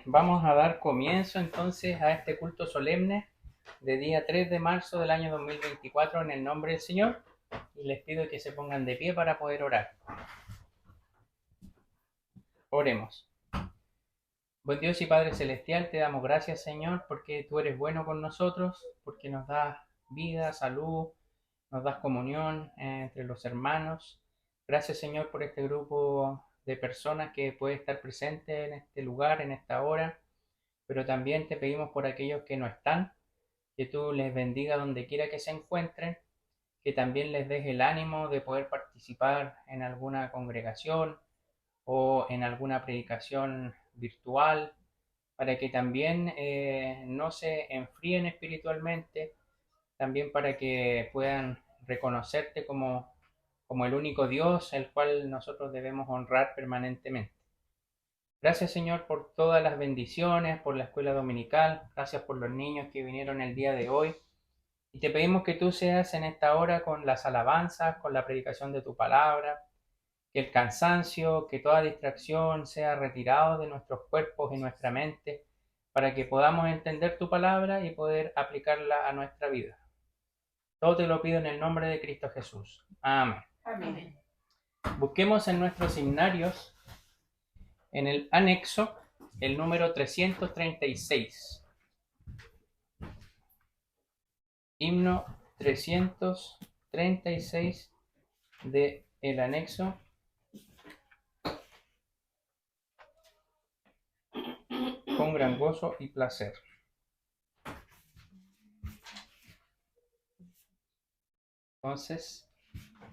vamos a dar comienzo entonces a este culto solemne de día 3 de marzo del año 2024 en el nombre del Señor, y les pido que se pongan de pie para poder orar. Oremos. Buen Dios y Padre Celestial, te damos gracias, Señor, porque tú eres bueno con nosotros, porque nos das vida, salud, nos das comunión entre los hermanos. Gracias, Señor, por este grupo de personas que puede estar presente en este lugar, en esta hora, pero también te pedimos por aquellos que no están, que tú les bendiga donde quiera que se encuentren, que también les des el ánimo de poder participar en alguna congregación o en alguna predicación virtual, para que también no se enfríen espiritualmente, también para que puedan reconocerte como el único Dios, el cual nosotros debemos honrar permanentemente. Gracias, Señor, por todas las bendiciones, por la escuela dominical, gracias por los niños que vinieron el día de hoy. Y te pedimos que tú seas en esta hora con las alabanzas, con la predicación de tu palabra, que el cansancio, que toda distracción sea retirado de nuestros cuerpos y nuestra mente, para que podamos entender tu palabra y poder aplicarla a nuestra vida. Todo te lo pido en el nombre de Cristo Jesús. Amén. Amén. Busquemos en nuestros himnarios, en el anexo, el número 336. Himno 336 de el anexo. Con gran gozo y placer. Entonces,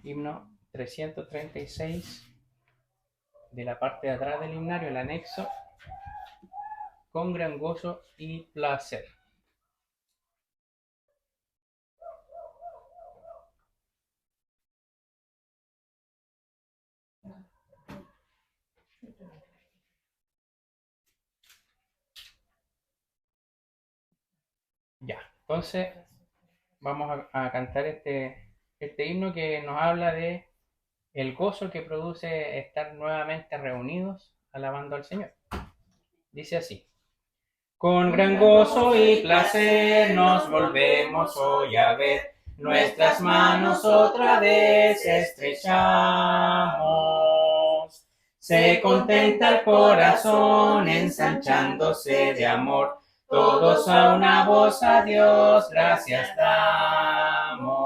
himno 336 de la parte de atrás del himnario, el anexo, con gran gozo y placer. Ya, entonces vamos a cantar este himno que nos habla de el gozo que produce estar nuevamente reunidos alabando al Señor. Dice así: con gran gozo y placer nos volvemos hoy a ver, nuestras manos otra vez estrechamos. Se contenta el corazón ensanchándose de amor, todos a una voz a Dios gracias damos.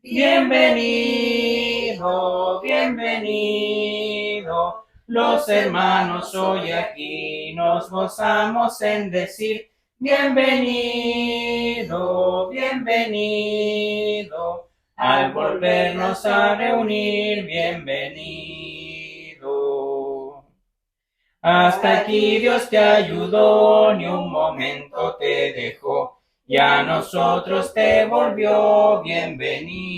Bienvenido, bienvenido, los hermanos hoy aquí nos gozamos en decir bienvenido, bienvenido, al volvernos a reunir, bienvenido. Hasta aquí Dios te ayudó, ni un momento te dejó, y a nosotros te volvió bienvenido.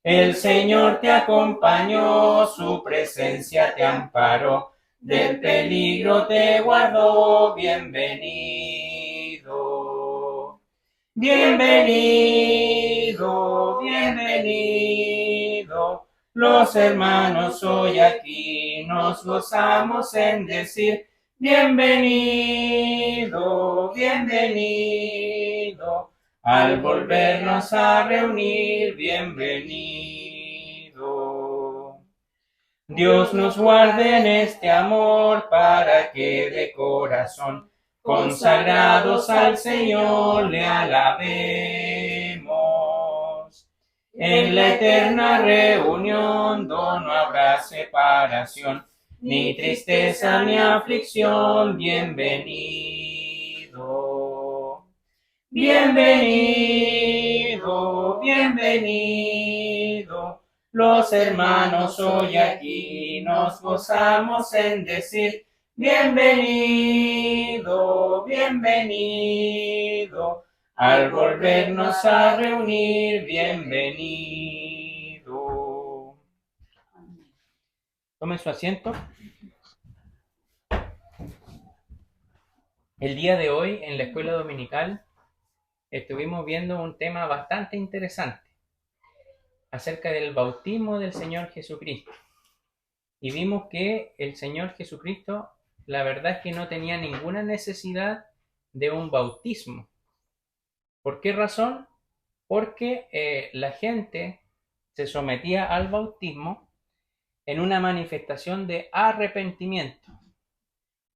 El Señor te acompañó, su presencia te amparó, del peligro te guardó, bienvenido. Bienvenido, bienvenido, los hermanos hoy aquí nos gozamos en decir bienvenido, bienvenido, al volvernos a reunir, bienvenido. Dios nos guarde en este amor para que de corazón, consagrados al Señor, le alabemos. En la eterna reunión, no habrá separación, ni tristeza ni aflicción, bienvenido. Bienvenido, bienvenido, los hermanos hoy aquí nos gozamos en decir bienvenido, bienvenido, al volvernos a reunir, bienvenido. Tomen su asiento. El día de hoy en la escuela dominical estuvimos viendo un tema bastante interesante acerca del bautismo del Señor Jesucristo. Y vimos que el Señor Jesucristo, la verdad es que no tenía ninguna necesidad de un bautismo. ¿Por qué razón? Porque la gente se sometía al bautismo en una manifestación de arrepentimiento,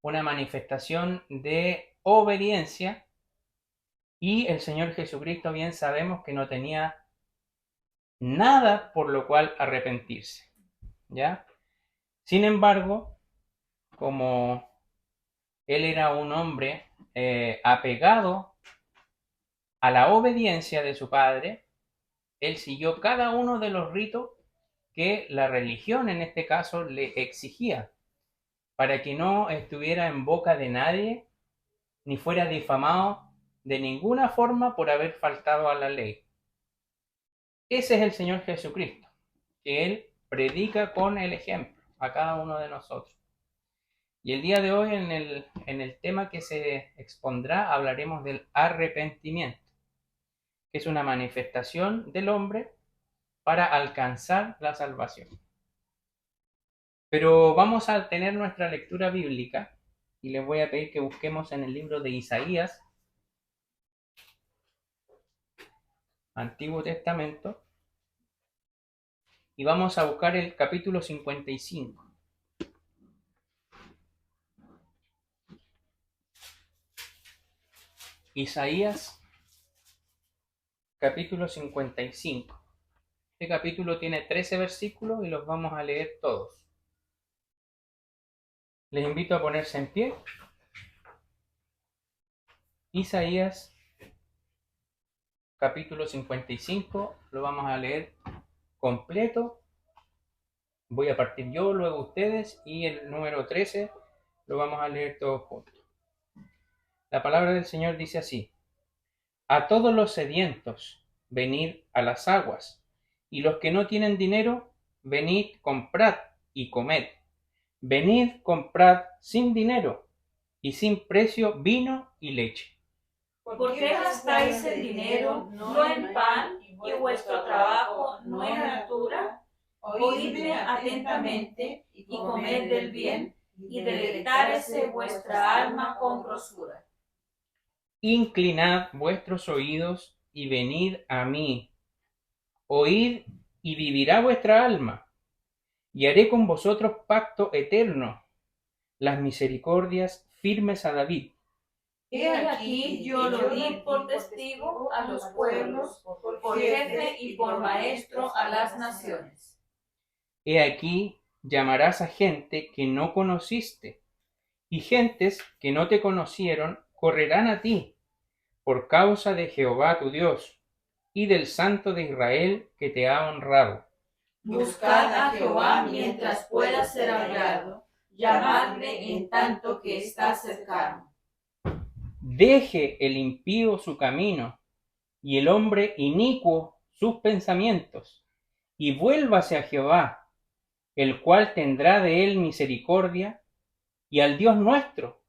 una manifestación de obediencia, y el Señor Jesucristo bien sabemos que no tenía nada por lo cual arrepentirse, ¿ya? Sin embargo, como él era un hombre apegado a la obediencia de su padre, él siguió cada uno de los ritos que la religión en este caso le exigía, para que no estuviera en boca de nadie ni fuera difamado de ninguna forma por haber faltado a la ley. Ese es el Señor Jesucristo, que Él predica con el ejemplo a cada uno de nosotros. Y el día de hoy en el tema que se expondrá hablaremos del arrepentimiento, que es una manifestación del hombre para alcanzar la salvación. Pero vamos a tener nuestra lectura bíblica y les voy a pedir que busquemos en el libro de Isaías, Antiguo Testamento, y vamos a buscar el capítulo 55. Isaías, capítulo 55. Este capítulo tiene 13 versículos y los vamos a leer todos. Les invito a ponerse en pie. Isaías, capítulo 55, lo vamos a leer completo. Voy a partir yo, luego ustedes, y el número 13 lo vamos a leer todos juntos. La palabra del Señor dice así: a todos los sedientos, venid a las aguas, y los que no tienen dinero, venid, comprad y comed. Venid, comprad sin dinero y sin precio vino y leche. ¿Por qué gastáis el dinero no en pan y vuestro trabajo no en altura? Oídme atentamente y comed del bien, y deleitárese vuestra alma con grosura. Inclinad vuestros oídos y venid a mí. Oíd y vivirá vuestra alma, y haré con vosotros pacto eterno, las misericordias firmes a David. He aquí yo lo di por testigo a los pueblos, por jefe y por maestro a las naciones. He aquí llamarás a gente que no conociste, y gentes que no te conocieron correrán a ti, por causa de Jehová tu Dios, y del Santo de Israel que te ha honrado. Buscad a Jehová mientras pueda ser hallado, llamadle en tanto que está cercano. Deje el impío su camino, y el hombre inicuo sus pensamientos, y vuélvase a Jehová, el cual tendrá de él misericordia, y al Dios nuestro,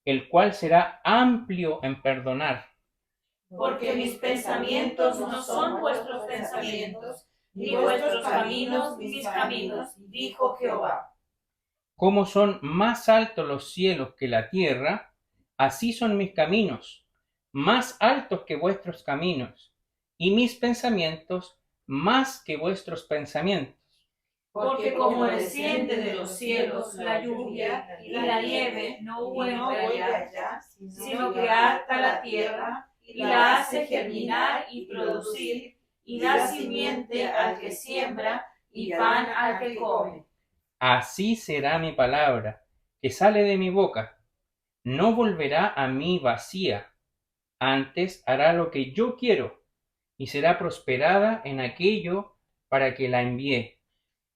el cual será amplio en perdonar. Porque mis pensamientos no son vuestros pensamientos, ni vuestros caminos mis caminos, dijo Jehová. Como son más altos los cielos que la tierra, así son mis caminos, más altos que vuestros caminos, y mis pensamientos más que vuestros pensamientos. Porque como desciende de los cielos la lluvia y la nieve no vuelve allá, sino que harta la tierra y la hace germinar y producir, y da simiente al que siembra y pan al que come. Así será mi palabra, que sale de mi boca. No volverá a mí vacía, antes hará lo que yo quiero, y será prosperada en aquello para que la envié.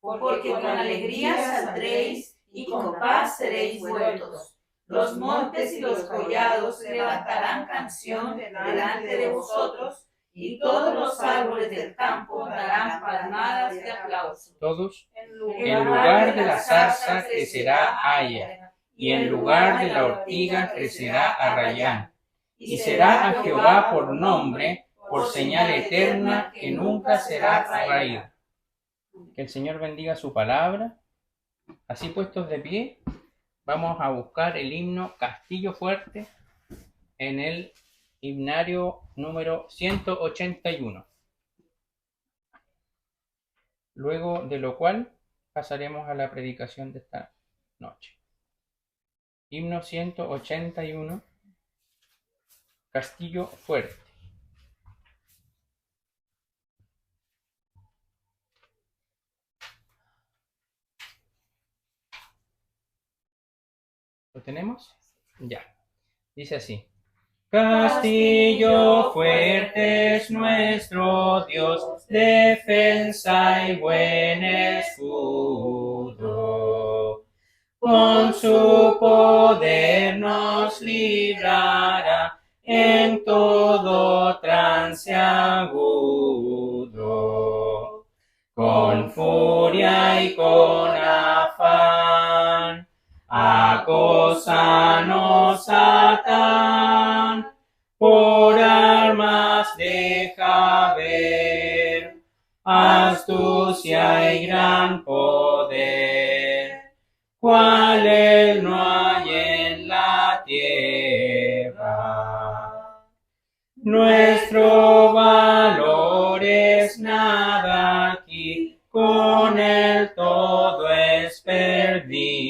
Porque con alegría saldréis y con paz seréis vueltos. Los montes y los collados levantarán canción delante de vosotros, y todos los árboles del campo darán palmadas de aplauso. Todos, en lugar de la zarza crecerá haya, y en lugar de la ortiga crecerá arrayán. Y será a Jehová por nombre, por señal eterna que nunca será raída. Que el Señor bendiga su palabra Así puestos de pie, vamos a buscar el himno Castillo Fuerte en el himnario número 181. Luego de lo cual pasaremos a la predicación de esta noche. Himno 181, Castillo Fuerte. ¿Lo tenemos? Ya. Dice así. Castillo fuerte es nuestro Dios, defensa y buen escudo. Con su poder nos librará en todo trance agudo. Con furia y con afán, acósanos Satán, por armas deja ver astucia y gran poder, cuales no hay en la tierra. Nuestro valor es nada aquí, con el todo es perdido.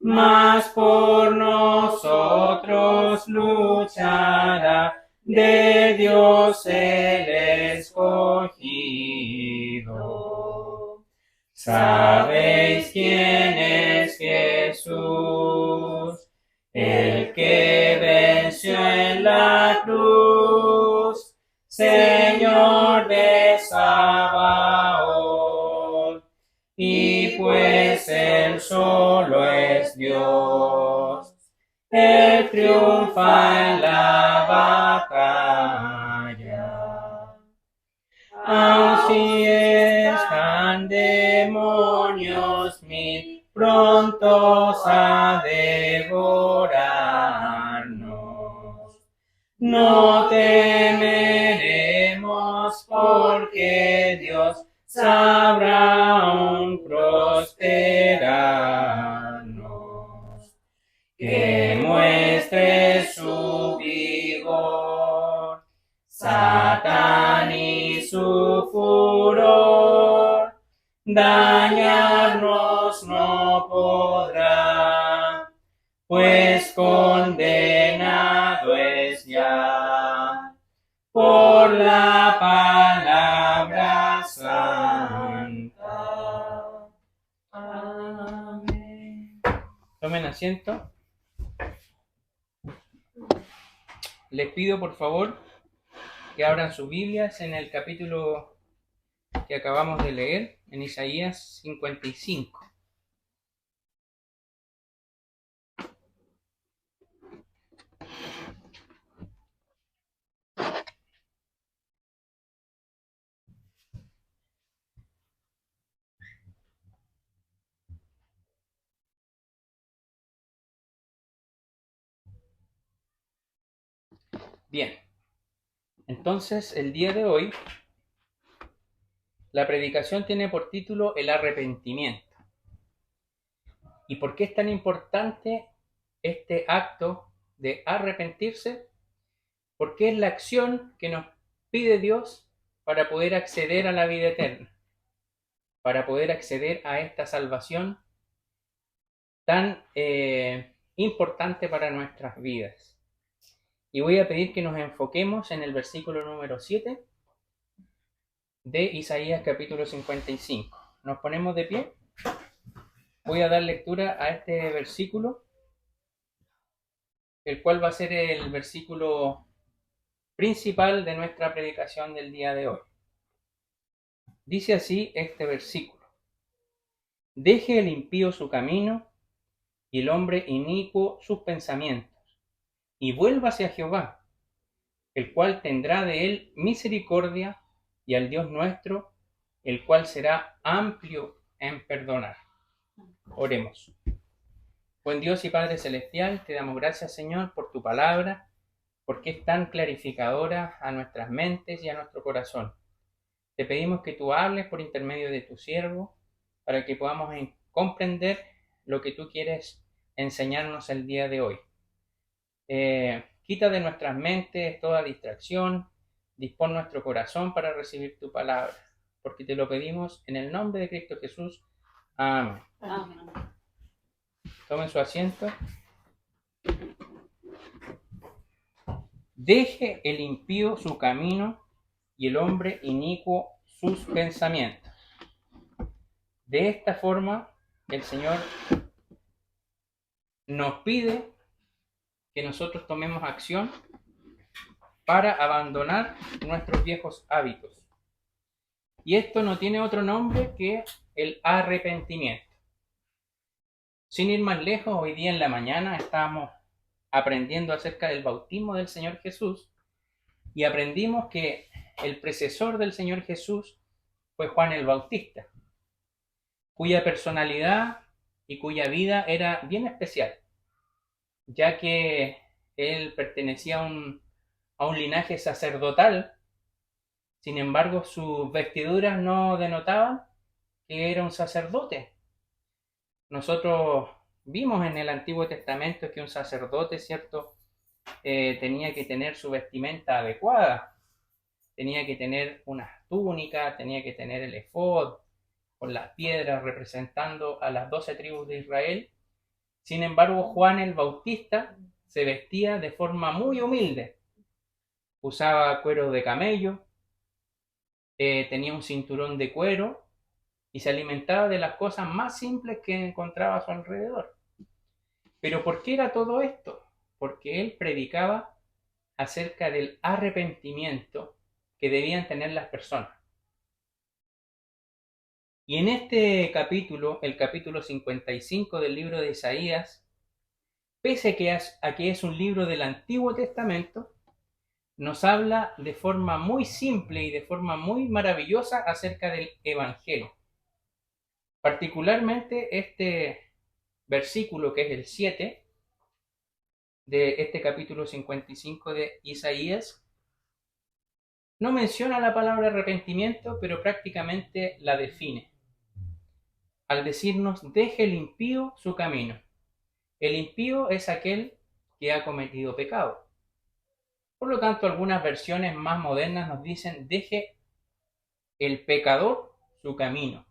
Mas por nosotros luchará de Dios el escogido. ¿Sabéis quién es Jesús? El que venció en la cruz, Señor de Sabaoth, y pues Él solo es Dios, Él triunfa en la batalla. Así están demonios mil prontos a devorarnos. No temeremos porque Dios sabrá aún prosperarnos. Que muestre su vigor Satán y su furor, dañarnos no podrá, pues condenado es ya por la palabra santa. Amén. Tomen asiento. Les pido por favor que abran sus Biblias en el capítulo que acabamos de leer, en Isaías 55. Bien, entonces el día de hoy la predicación tiene por título el arrepentimiento. ¿Y por qué es tan importante este acto de arrepentirse? Porque es la acción que nos pide Dios para poder acceder a la vida eterna, para poder acceder a esta salvación tan importante para nuestras vidas. Y voy a pedir que nos enfoquemos en el versículo número 7 de Isaías capítulo 55. ¿Nos ponemos de pie? Voy a dar lectura a este versículo, el cual va a ser el versículo principal de nuestra predicación del día de hoy. Dice así este versículo: Deje el impío su camino y el hombre inicuo sus pensamientos, y vuélvase a Jehová, el cual tendrá de él misericordia, y al Dios nuestro, el cual será amplio en perdonar. Oremos. Buen Dios y Padre Celestial, te damos gracias, Señor, por tu palabra, porque es tan clarificadora a nuestras mentes y a nuestro corazón. Te pedimos que tú hables por intermedio de tu siervo, para que podamos comprender lo que tú quieres enseñarnos el día de hoy. Quita de nuestras mentes toda distracción, dispón nuestro corazón para recibir tu palabra, porque te lo pedimos en el nombre de Cristo Jesús. Amén. Amén. Tomen su asiento. Deje el impío su camino y el hombre inicuo sus pensamientos. De esta forma, el Señor nos pide que nosotros tomemos acción para abandonar nuestros viejos hábitos. Y esto no tiene otro nombre que el arrepentimiento. Sin ir más lejos, hoy día en la mañana estábamos aprendiendo acerca del bautismo del Señor Jesús y aprendimos que el precesor del Señor Jesús fue Juan el Bautista, cuya personalidad y cuya vida era bien especial, ya que él pertenecía a un linaje sacerdotal. Sin embargo, sus vestiduras no denotaban que era un sacerdote. Nosotros vimos en el Antiguo Testamento que un sacerdote, ¿cierto?, tenía que tener su vestimenta adecuada, tenía que tener una túnica, tenía que tener el efod con las piedras representando a las 12 tribus de Israel. Sin embargo, Juan el Bautista se vestía de forma muy humilde. Usaba cuero de camello, tenía un cinturón de cuero y se alimentaba de las cosas más simples que encontraba a su alrededor. ¿Pero por qué era todo esto? Porque él predicaba acerca del arrepentimiento que debían tener las personas. Y en este capítulo, el capítulo 55 del libro de Isaías, pese a que es un libro del Antiguo Testamento, nos habla de forma muy simple y de forma muy maravillosa acerca del Evangelio. Particularmente este versículo, que es el 7 de este capítulo 55 de Isaías, no menciona la palabra arrepentimiento, pero prácticamente la define, al decirnos: deje el impío su camino. El impío es aquel que ha cometido pecado. Por lo tanto, algunas versiones más modernas nos dicen: deje el pecador su camino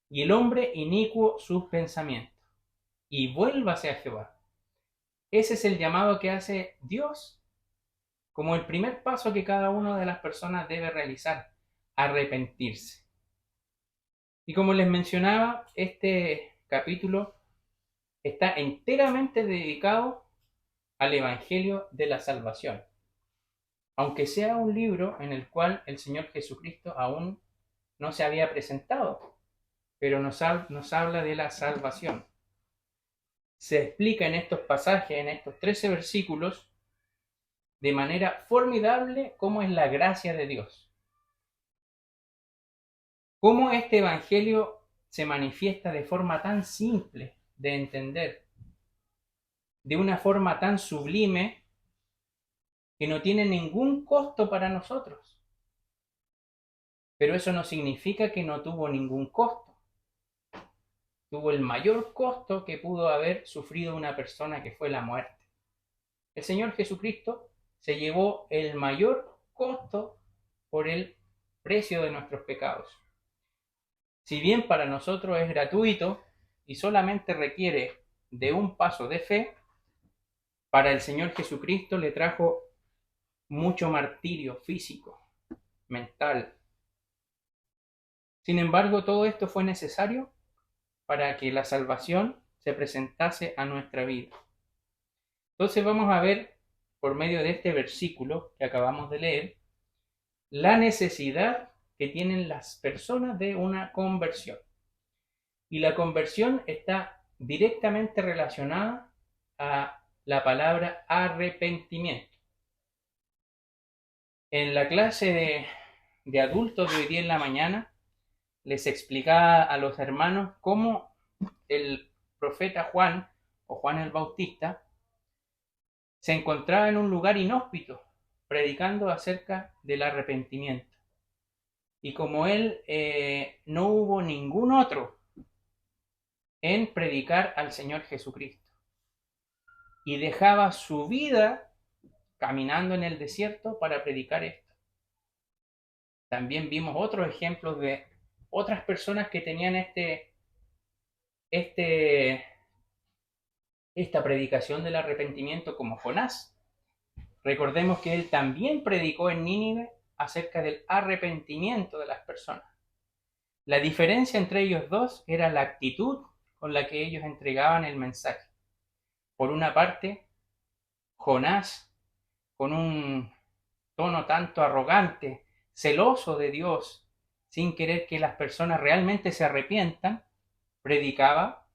y el hombre inicuo sus pensamientos, y vuélvase a Jehová. Ese es el llamado que hace Dios como el primer paso que cada una de las personas debe realizar: arrepentirse. Y como les mencionaba, este capítulo está enteramente dedicado al Evangelio de la Salvación, aunque sea un libro en el cual el Señor Jesucristo aún no se había presentado, pero nos habla de la salvación. Se explica en estos pasajes, en estos 13 versículos, de manera formidable cómo es la gracia de Dios, cómo este Evangelio se manifiesta de forma tan simple de entender, de una forma tan sublime, que no tiene ningún costo para nosotros. Pero eso no significa que no tuvo ningún costo. Tuvo el mayor costo que pudo haber sufrido una persona, que fue la muerte. El Señor Jesucristo se llevó el mayor costo por el precio de nuestros pecados. Si bien para nosotros es gratuito y solamente requiere de un paso de fe, para el Señor Jesucristo le trajo mucho martirio físico, mental. Sin embargo, todo esto fue necesario para que la salvación se presentase a nuestra vida. Entonces vamos a ver, por medio de este versículo que acabamos de leer, la necesidad que tienen las personas de una conversión. Y la conversión está directamente relacionada a la palabra arrepentimiento. En la clase de adultos de hoy día en la mañana, les explicaba a los hermanos cómo el profeta Juan, o Juan el Bautista, se encontraba en un lugar inhóspito, predicando acerca del arrepentimiento. Y como él, no hubo ningún otro en predicar al Señor Jesucristo. Y dejaba su vida caminando en el desierto para predicar esto. También vimos otros ejemplos de otras personas que tenían esta predicación del arrepentimiento, como Jonás. Recordemos que él también predicó en Nínive acerca del arrepentimiento de las personas. La diferencia entre ellos dos era la actitud con la que ellos entregaban el mensaje. Por una parte, Jonás, con un tono tanto arrogante, celoso de Dios, sin querer que las personas realmente se arrepientan, predicaba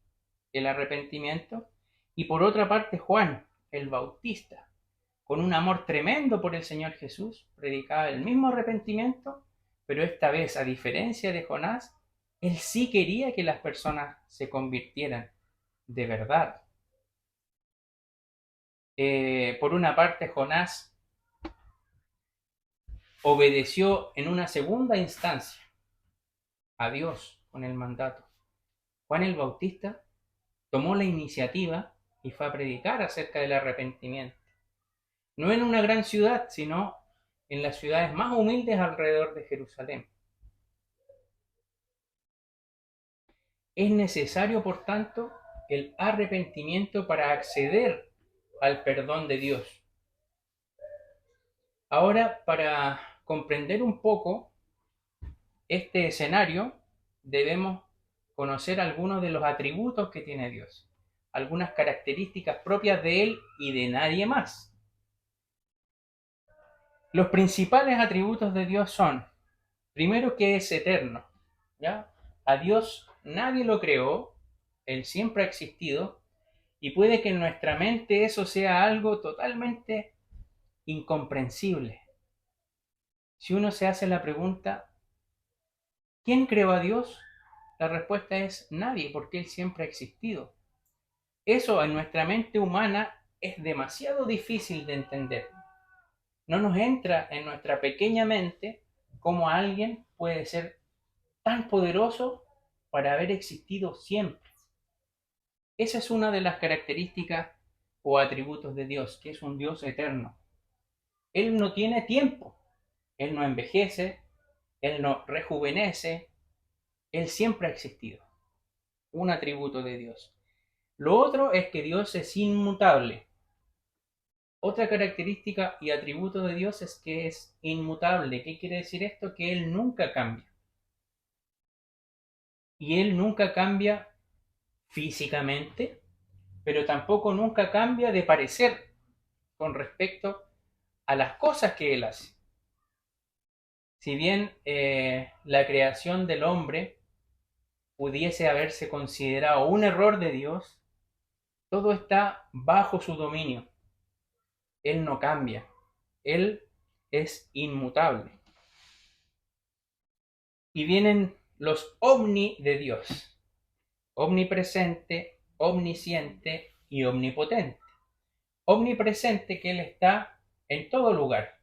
el arrepentimiento. Y por otra parte, Juan, el Bautista, con un amor tremendo por el Señor Jesús, predicaba el mismo arrepentimiento, pero esta vez, a diferencia de Jonás, él sí quería que las personas se convirtieran de verdad. Por una parte, Jonás obedeció en una segunda instancia a Dios con el mandato. Juan el Bautista tomó la iniciativa y fue a predicar acerca del arrepentimiento. No en una gran ciudad, sino en las ciudades más humildes alrededor de Jerusalén. Es necesario, por tanto, el arrepentimiento para acceder al perdón de Dios. Ahora, para comprender un poco este escenario, debemos conocer algunos de los atributos que tiene Dios, algunas características propias de Él y de nadie más. Los principales atributos de Dios son, primero, que es eterno, ¿ya? A Dios nadie lo creó, Él siempre ha existido, y puede que en nuestra mente eso sea algo totalmente incomprensible. Si uno se hace la pregunta, ¿quién creó a Dios? La respuesta es nadie, porque Él siempre ha existido. Eso en nuestra mente humana es demasiado difícil de entender. No nos entra en nuestra pequeña mente cómo alguien puede ser tan poderoso para haber existido siempre. Esa es una de las características o atributos de Dios, que es un Dios eterno. Él no tiene tiempo, Él no envejece, Él no rejuvenece, Él siempre ha existido. Un atributo de Dios. Lo otro es que Dios es inmutable. Otra característica y atributo de Dios es que es inmutable. ¿Qué quiere decir esto? Que Él nunca cambia. Y Él nunca cambia físicamente, pero tampoco nunca cambia de parecer con respecto a las cosas que Él hace. Si bien la creación del hombre pudiese haberse considerado un error de Dios, todo está bajo su dominio. Él no cambia. Él es inmutable. Y vienen los omni de Dios. Omnipresente, omnisciente y omnipotente. Omnipresente, que Él está en todo lugar,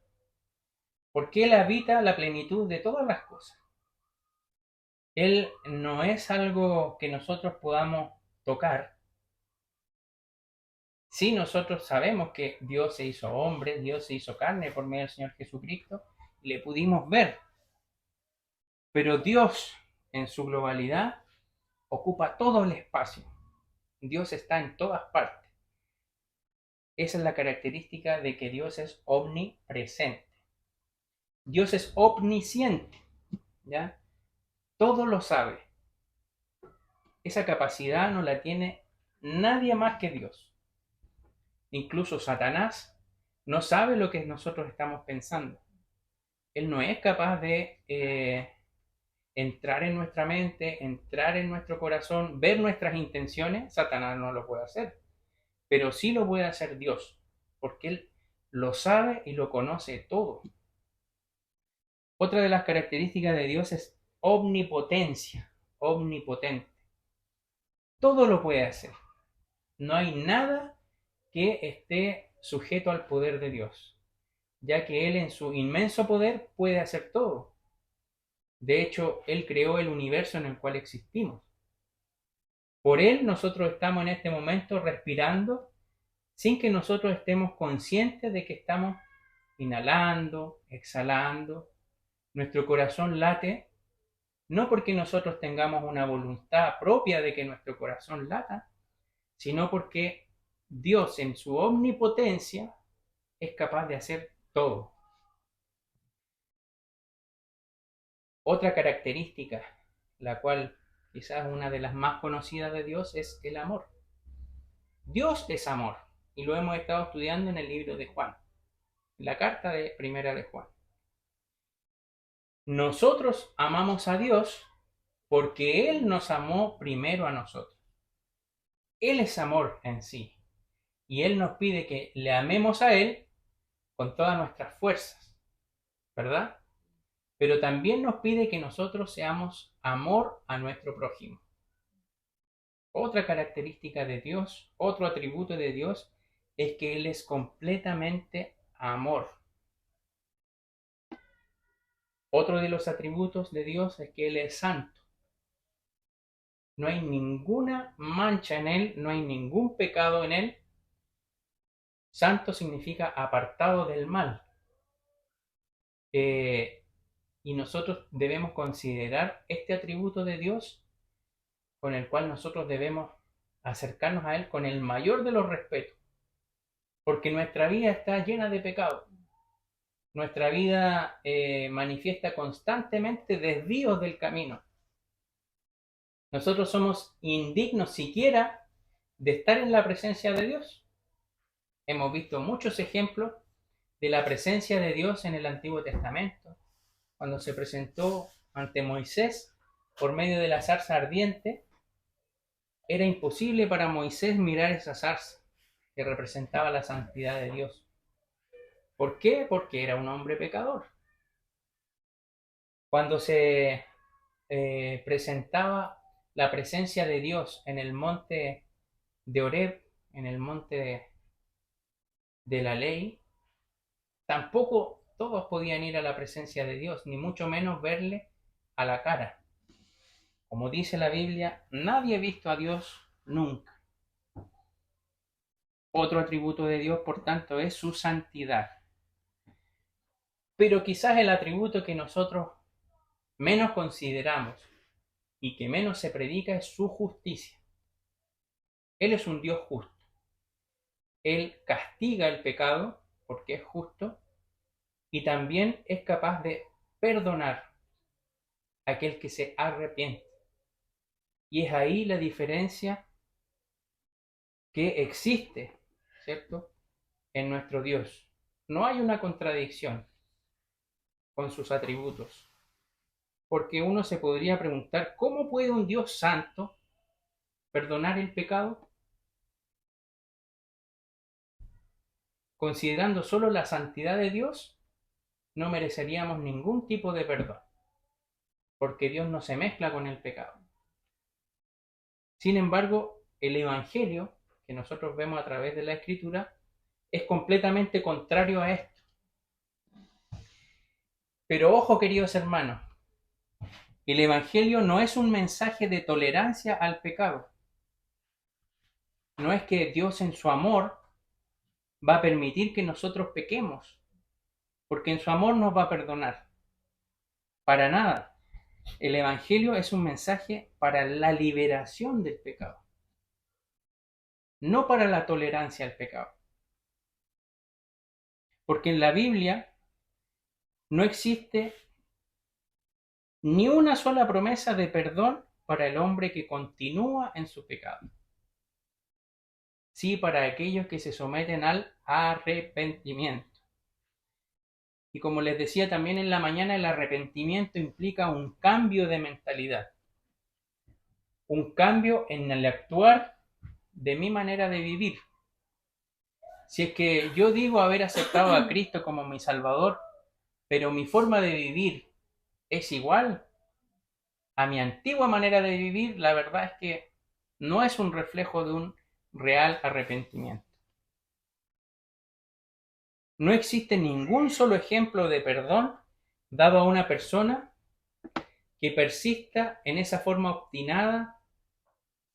porque Él habita la plenitud de todas las cosas. Él no es algo que nosotros podamos tocar. Sí, nosotros sabemos que Dios se hizo hombre, Dios se hizo carne por medio del Señor Jesucristo, y le pudimos ver. Pero Dios, en su globalidad, ocupa todo el espacio. Dios está en todas partes. Esa es la característica de que Dios es omnipresente. Dios es omnisciente, ¿ya? Todo lo sabe. Esa capacidad no la tiene nadie más que Dios. Incluso Satanás no sabe lo que nosotros estamos pensando. Él no es capaz de entrar en nuestra mente, entrar en nuestro corazón, ver nuestras intenciones. Satanás no lo puede hacer. Pero sí lo puede hacer Dios, porque Él lo sabe y lo conoce todo. Otra de las características de Dios es omnipotencia, omnipotente. Todo lo puede hacer. No hay nada que esté sujeto al poder de Dios, ya que Él en su inmenso poder puede hacer todo. De hecho, Él creó el universo en el cual existimos. Por Él nosotros estamos en este momento respirando sin que nosotros estemos conscientes de que estamos inhalando, exhalando. Nuestro corazón late, no porque nosotros tengamos una voluntad propia de que nuestro corazón lata, sino porque Dios en su omnipotencia es capaz de hacer todo. Otra característica, la cual quizás una de las más conocidas de Dios, es el amor. Dios es amor, y lo hemos estado estudiando en el libro de Juan, la carta de primera de Juan. Nosotros amamos a Dios porque Él nos amó primero a nosotros. Él es amor en sí, y Él nos pide que le amemos a Él con todas nuestras fuerzas, ¿verdad? Pero también nos pide que nosotros seamos amor a nuestro prójimo. Otra característica de Dios, otro atributo de Dios, es que Él es completamente amor. Otro de los atributos de Dios es que Él es santo. No hay ninguna mancha en Él, no hay ningún pecado en Él. Santo significa apartado del mal. Y nosotros debemos considerar este atributo de Dios con el cual nosotros debemos acercarnos a Él con el mayor de los respetos. Porque nuestra vida está llena de pecado. Nuestra vida manifiesta constantemente desvíos del camino. Nosotros somos indignos siquiera de estar en la presencia de Dios. Hemos visto muchos ejemplos de la presencia de Dios en el Antiguo Testamento, cuando se presentó ante Moisés por medio de la zarza ardiente. Era imposible para Moisés mirar esa zarza que representaba la santidad de Dios. ¿Por qué? Porque era un hombre pecador. Cuando se presentaba la presencia de Dios en el monte de Horeb, en el monte de la ley, tampoco todos podían ir a la presencia de Dios, ni mucho menos verle a la cara. Como dice la Biblia, nadie ha visto a Dios nunca. Otro atributo de Dios, por tanto, es su santidad. Pero quizás el atributo que nosotros menos consideramos y que menos se predica es su justicia. Él es un Dios justo. Él castiga el pecado porque es justo y también es capaz de perdonar a aquel que se arrepiente. Y es ahí la diferencia que existe, ¿cierto?, en nuestro Dios. No hay una contradicción con sus atributos. Porque uno se podría preguntar, ¿cómo puede un Dios santo perdonar el pecado? Considerando solo la santidad de Dios, no mereceríamos ningún tipo de perdón, porque Dios no se mezcla con el pecado. Sin embargo, el Evangelio que nosotros vemos a través de la Escritura es completamente contrario a esto. Pero ojo, queridos hermanos, el Evangelio no es un mensaje de tolerancia al pecado. No es que Dios en su amor va a permitir que nosotros pequemos, porque en su amor nos va a perdonar. Para nada. El Evangelio es un mensaje para la liberación del pecado, no para la tolerancia al pecado. Porque en la Biblia no existe ni una sola promesa de perdón para el hombre que continúa en su pecado. Sí, para aquellos que se someten al arrepentimiento. Y como les decía también en la mañana, el arrepentimiento implica un cambio de mentalidad, un cambio en el actuar de mi manera de vivir. Si es que yo digo haber aceptado a Cristo como mi Salvador, pero mi forma de vivir es igual a mi antigua manera de vivir, la verdad es que no es un reflejo de un real arrepentimiento. No existe ningún solo ejemplo de perdón dado a una persona que persista en esa forma obstinada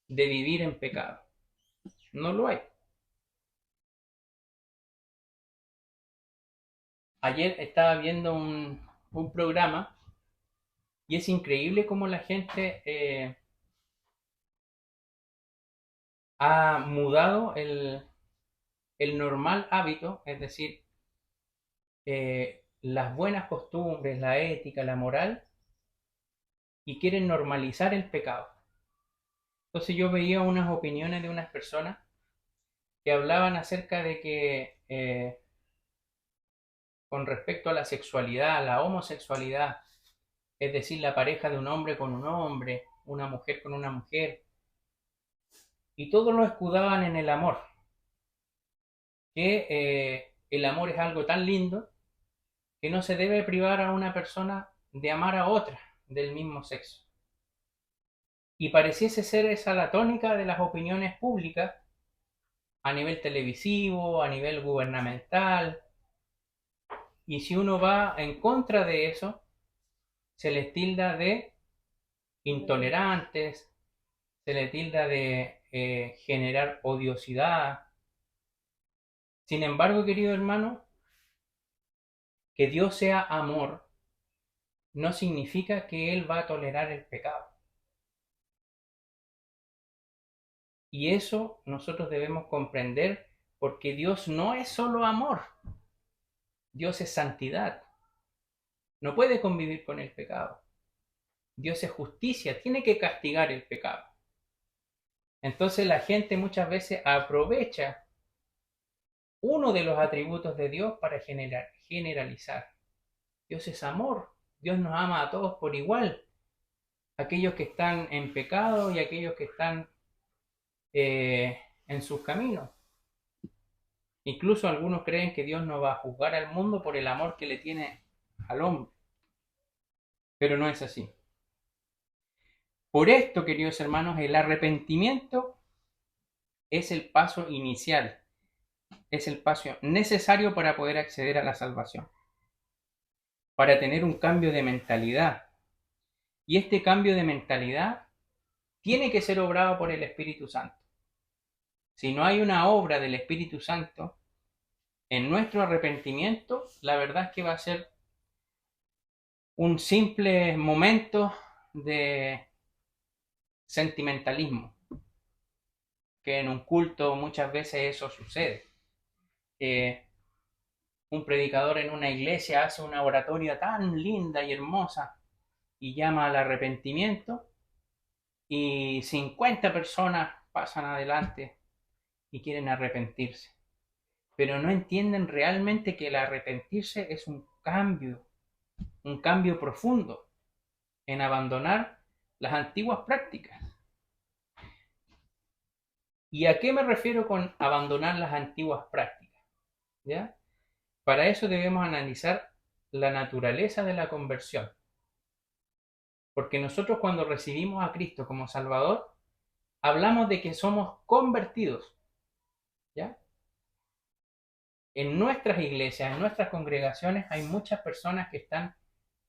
de vivir en pecado. No lo hay. Ayer estaba viendo un programa y es increíble cómo la gente ha mudado el normal hábito, es decir, las buenas costumbres, la ética, la moral, y quieren normalizar el pecado. Entonces yo veía unas opiniones de unas personas que hablaban acerca de que con respecto a la sexualidad, la homosexualidad, es decir, la pareja de un hombre con un hombre, una mujer con una mujer, y todos lo escudaban en el amor, que el amor es algo tan lindo que no se debe privar a una persona de amar a otra del mismo sexo. Y pareciese ser esa la tónica de las opiniones públicas a nivel televisivo, a nivel gubernamental, y si uno va en contra de eso, se les tilda de intolerantes, se les tilda de generar odiosidad. Sin embargo, querido hermano, que Dios sea amor no significa que Él va a tolerar el pecado. Y eso nosotros debemos comprender porque Dios no es solo amor, Dios es santidad. No puede convivir con el pecado. Dios es justicia, tiene que castigar el pecado. Entonces la gente muchas veces aprovecha uno de los atributos de Dios para generalizar. Dios es amor, Dios nos ama a todos por igual, aquellos que están en pecado y aquellos que están en sus caminos. Incluso algunos creen que Dios no va a juzgar al mundo por el amor que le tiene al hombre, pero no es así. Por esto, queridos hermanos, el arrepentimiento es el paso inicial, es el paso necesario para poder acceder a la salvación, para tener un cambio de mentalidad. Y este cambio de mentalidad tiene que ser obrado por el Espíritu Santo. Si no hay una obra del Espíritu Santo en nuestro arrepentimiento, la verdad es que va a ser un simple momento de sentimentalismo, que en un culto muchas veces eso sucede. Un predicador en una iglesia hace una oratoria tan linda y hermosa y llama al arrepentimiento y 50 personas pasan adelante y quieren arrepentirse, pero no entienden realmente que el arrepentirse es un cambio profundo en abandonar las antiguas prácticas. ¿Y a qué me refiero con abandonar las antiguas prácticas? ¿Ya? Para eso debemos analizar la naturaleza de la conversión. Porque nosotros cuando recibimos a Cristo como Salvador, hablamos de que somos convertidos. ¿Ya? En nuestras iglesias, en nuestras congregaciones, hay muchas personas que están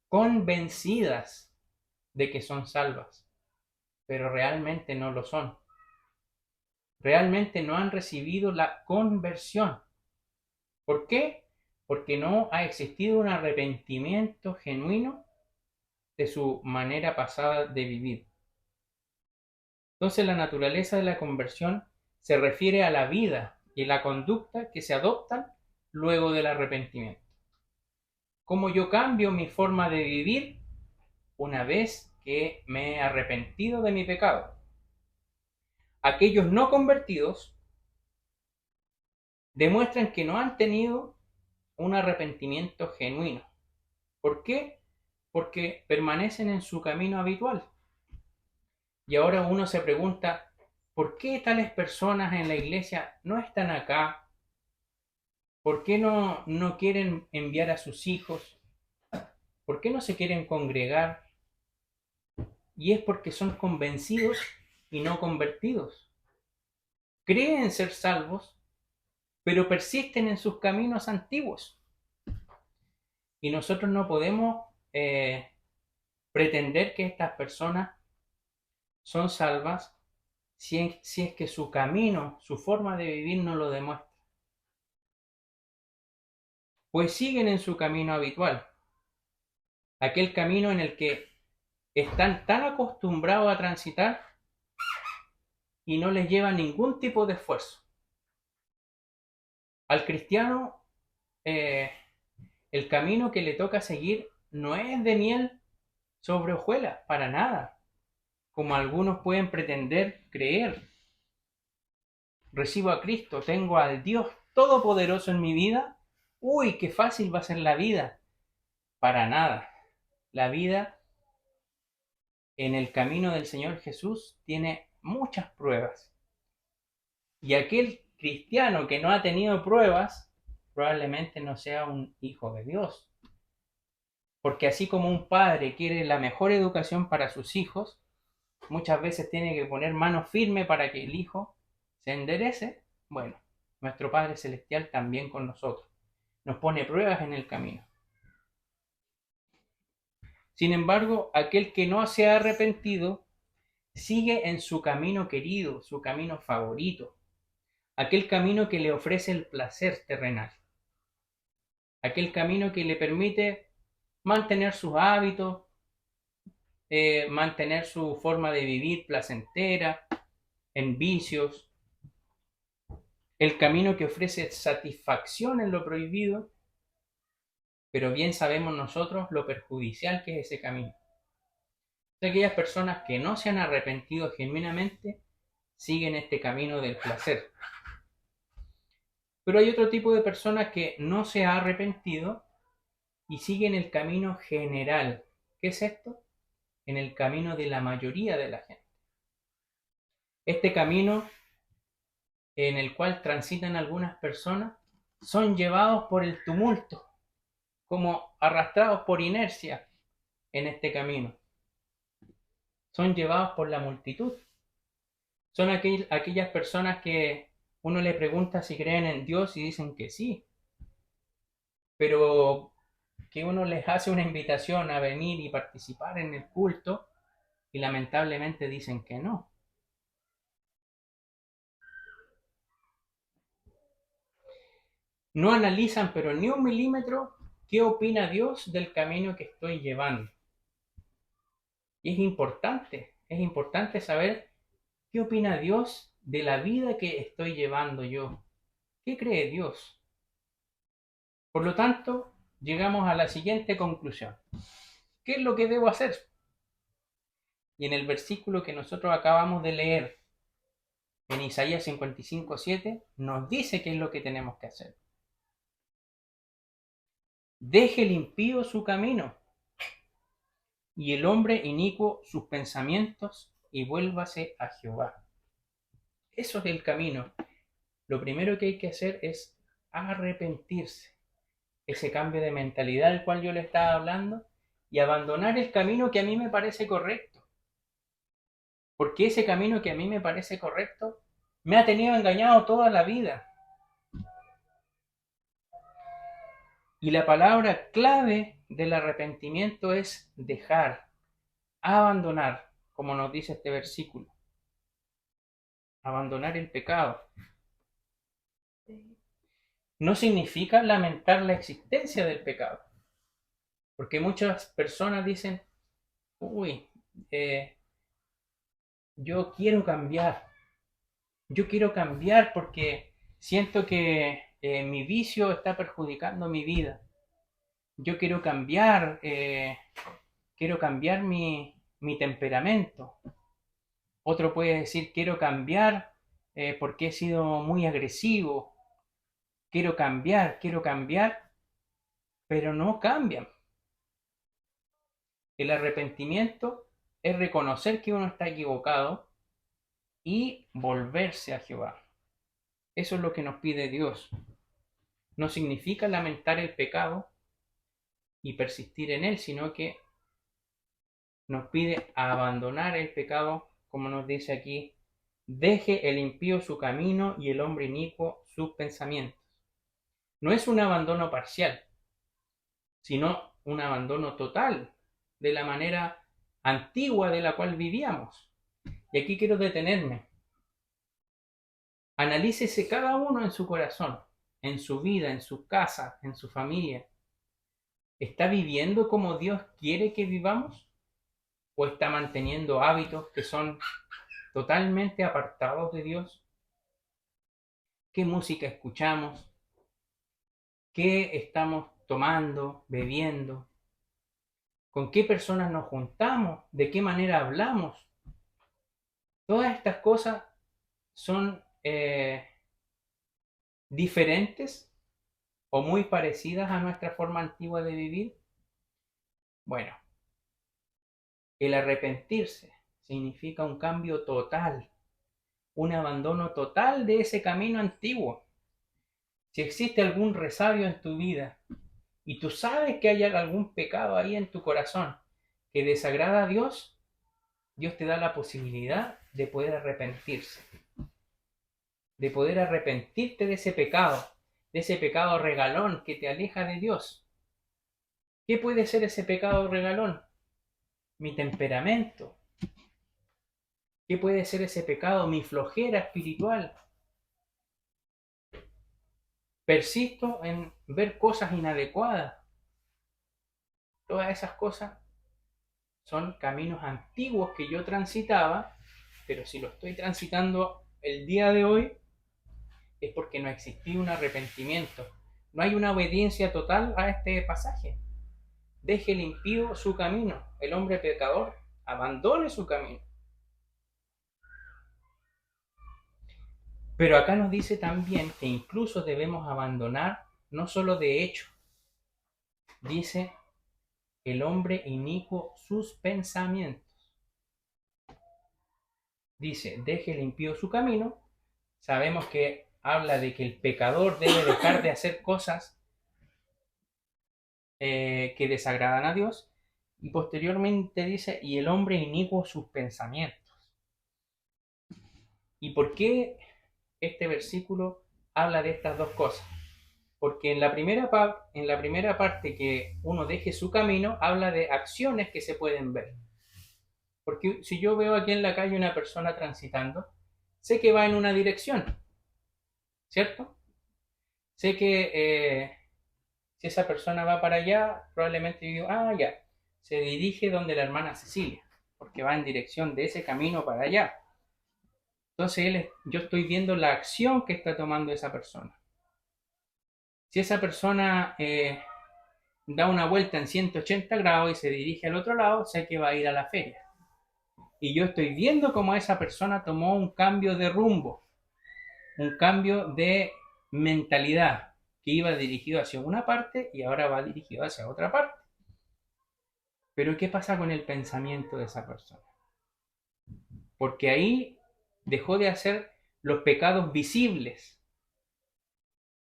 convencidas de que son salvas, pero realmente no lo son. Realmente no han recibido la conversión. ¿Por qué? Porque no ha existido un arrepentimiento genuino de su manera pasada de vivir. Entonces la naturaleza de la conversión se refiere a la vida y la conducta que se adoptan luego del arrepentimiento. ¿Cómo yo cambio mi forma de vivir una vez que me he arrepentido de mi pecado? Aquellos no convertidos demuestran que no han tenido un arrepentimiento genuino. ¿Por qué? Porque permanecen en su camino habitual. Y ahora uno se pregunta, ¿por qué tales personas en la iglesia no están acá? ¿Por qué no quieren enviar a sus hijos? ¿Por qué no se quieren congregar? Y es porque son convencidos y no convertidos. Creen ser salvos, pero persisten en sus caminos antiguos. Y nosotros no podemos pretender que estas personas son salvas si es que su camino, su forma de vivir no lo demuestra. Pues siguen en su camino habitual, aquel camino en el que están tan acostumbrados a transitar y no les lleva ningún tipo de esfuerzo. Al cristiano, el camino que le toca seguir no es de miel sobre hojuelas, para nada, como algunos pueden pretender creer. Recibo a Cristo, tengo al Dios Todopoderoso en mi vida. Uy, qué fácil va a ser la vida. Para nada. La vida en el camino del Señor Jesús tiene muchas pruebas. Y aquel cristiano que no ha tenido pruebas, probablemente no sea un hijo de Dios. Porque así como un padre quiere la mejor educación para sus hijos, muchas veces tiene que poner mano firme para que el hijo se enderece. Bueno, nuestro Padre Celestial también con nosotros. Nos pone pruebas en el camino. Sin embargo, aquel que no se ha arrepentido sigue en su camino querido, su camino favorito, aquel camino que le ofrece el placer terrenal, aquel camino que le permite mantener sus hábitos, mantener su forma de vivir placentera, en vicios, el camino que ofrece satisfacción en lo prohibido, pero bien sabemos nosotros lo perjudicial que es ese camino. Aquellas personas que no se han arrepentido genuinamente siguen este camino del placer. Pero hay otro tipo de personas que no se ha arrepentido y siguen el camino general. ¿Qué es esto? En el camino de la mayoría de la gente. Este camino en el cual transitan algunas personas son llevados por el tumulto, como arrastrados por inercia en este camino. Son llevados por la multitud. Son aquellas personas que uno le pregunta si creen en Dios y dicen que sí, pero que uno les hace una invitación a venir y participar en el culto y lamentablemente dicen que no. No analizan, pero ni un milímetro, qué opina Dios del camino que estoy llevando. Y es importante saber qué opina Dios de la vida que estoy llevando yo. ¿Qué cree Dios? Por lo tanto, llegamos a la siguiente conclusión. ¿Qué es lo que debo hacer? Y en el versículo que nosotros acabamos de leer, en Isaías 55:7, nos dice qué es lo que tenemos que hacer. Deje el impío su camino y el hombre inicuo sus pensamientos y vuélvase a Jehová. Eso es el camino. Lo primero que hay que hacer es arrepentirse. Ese cambio de mentalidad del cual yo le estaba hablando y abandonar el camino que a mí me parece correcto. Porque ese camino que a mí me parece correcto me ha tenido engañado toda la vida. Y la palabra clave del arrepentimiento es dejar, abandonar, como nos dice este versículo. Abandonar el pecado. No significa lamentar la existencia del pecado. Porque muchas personas dicen, uy, yo quiero cambiar. Yo quiero cambiar porque siento que mi vicio está perjudicando mi vida. Yo quiero cambiar mi temperamento. Otro puede decir, quiero cambiar porque he sido muy agresivo. Quiero cambiar, pero no cambian. El arrepentimiento es reconocer que uno está equivocado y volverse a Jehová. Eso es lo que nos pide Dios. No significa lamentar el pecado y persistir en él, sino que nos pide abandonar el pecado, como nos dice aquí, deje el impío su camino y el hombre inicuo sus pensamientos. No es un abandono parcial, sino un abandono total de la manera antigua de la cual vivíamos. Y aquí quiero detenerme. Analícese cada uno en su corazón, en su vida, en su casa, en su familia. ¿Está viviendo como Dios quiere que vivamos? ¿O está manteniendo hábitos que son totalmente apartados de Dios? ¿Qué música escuchamos? ¿Qué estamos tomando, bebiendo? ¿Con qué personas nos juntamos? ¿De qué manera hablamos? Todas estas cosas son diferentes o muy parecidas a nuestra forma antigua de vivir. Bueno, el arrepentirse significa un cambio total, un abandono total de ese camino antiguo. Si existe algún resabio en tu vida y tú sabes que hay algún pecado ahí en tu corazón que desagrada a Dios, Dios te da la posibilidad de poder arrepentirse, de poder arrepentirte de ese pecado regalón que te aleja de Dios. ¿Qué puede ser ese pecado regalón? Mi temperamento. ¿Qué puede ser ese pecado? Mi flojera espiritual. Persisto en ver cosas inadecuadas. Todas esas cosas son caminos antiguos que yo transitaba, pero si lo estoy transitando el día de hoy, es porque no existía un arrepentimiento. No hay una obediencia total a este pasaje. Deje el impío su camino, el hombre pecador abandone su camino. Pero acá nos dice también que incluso debemos abandonar, no solo de hecho, dice el hombre inicuo sus pensamientos. Dice, deje el impío su camino. Sabemos que habla de que el pecador debe dejar de hacer cosas que desagradan a Dios. Y posteriormente dice, y el hombre inicuo sus pensamientos. ¿Y por qué este versículo habla de estas dos cosas? Porque en la primera parte que uno deje su camino, habla de acciones que se pueden ver. Porque si yo veo aquí en la calle una persona transitando, sé que va en una dirección, ¿cierto? Sé que si esa persona va para allá, probablemente digo, ya, se dirige donde la hermana Cecilia, porque va en dirección de ese camino para allá. Entonces yo estoy viendo la acción que está tomando esa persona. Si esa persona da una vuelta en 180 grados y se dirige al otro lado, sé que va a ir a la feria. Y yo estoy viendo cómo esa persona tomó un cambio de rumbo, un cambio de mentalidad, que iba dirigido hacia una parte y ahora va dirigido hacia otra parte. Pero ¿qué pasa con el pensamiento de esa persona? Porque ahí dejó de hacer los pecados visibles.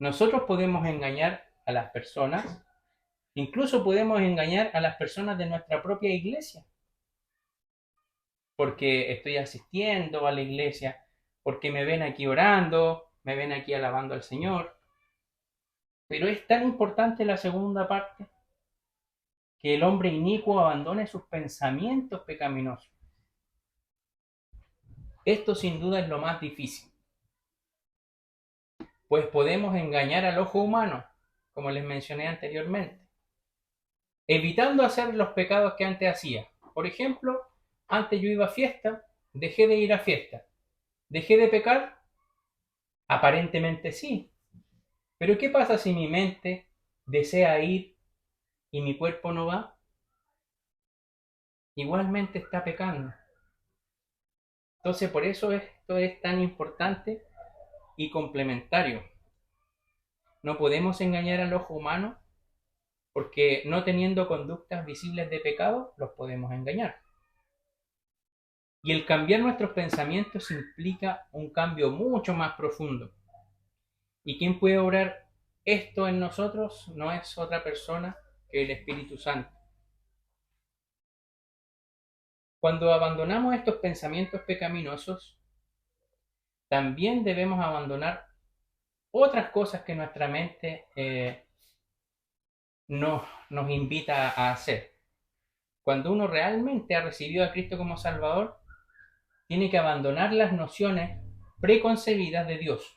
Nosotros podemos engañar a las personas, incluso podemos engañar a las personas de nuestra propia iglesia, porque estoy asistiendo a la iglesia, porque me ven aquí orando, me ven aquí alabando al Señor. Pero es tan importante la segunda parte, que el hombre inicuo abandone sus pensamientos pecaminosos. Esto sin duda es lo más difícil, pues podemos engañar al ojo humano, como les mencioné anteriormente, evitando hacer los pecados que antes hacía. Por ejemplo, antes yo iba a fiesta, dejé de ir a fiesta. ¿Dejé de pecar? Aparentemente sí. Pero ¿qué pasa si mi mente desea ir y mi cuerpo no va? Igualmente está pecando. Entonces, por eso esto es tan importante y complementario. No podemos engañar al ojo humano, porque no teniendo conductas visibles de pecado, los podemos engañar. Y el cambiar nuestros pensamientos implica un cambio mucho más profundo. ¿Y quién puede obrar esto en nosotros? No es otra persona que el Espíritu Santo. Cuando abandonamos estos pensamientos pecaminosos, también debemos abandonar otras cosas que nuestra mente nos invita a hacer, Cuando uno realmente ha recibido a Cristo como Salvador, tiene que abandonar las nociones preconcebidas de Dios.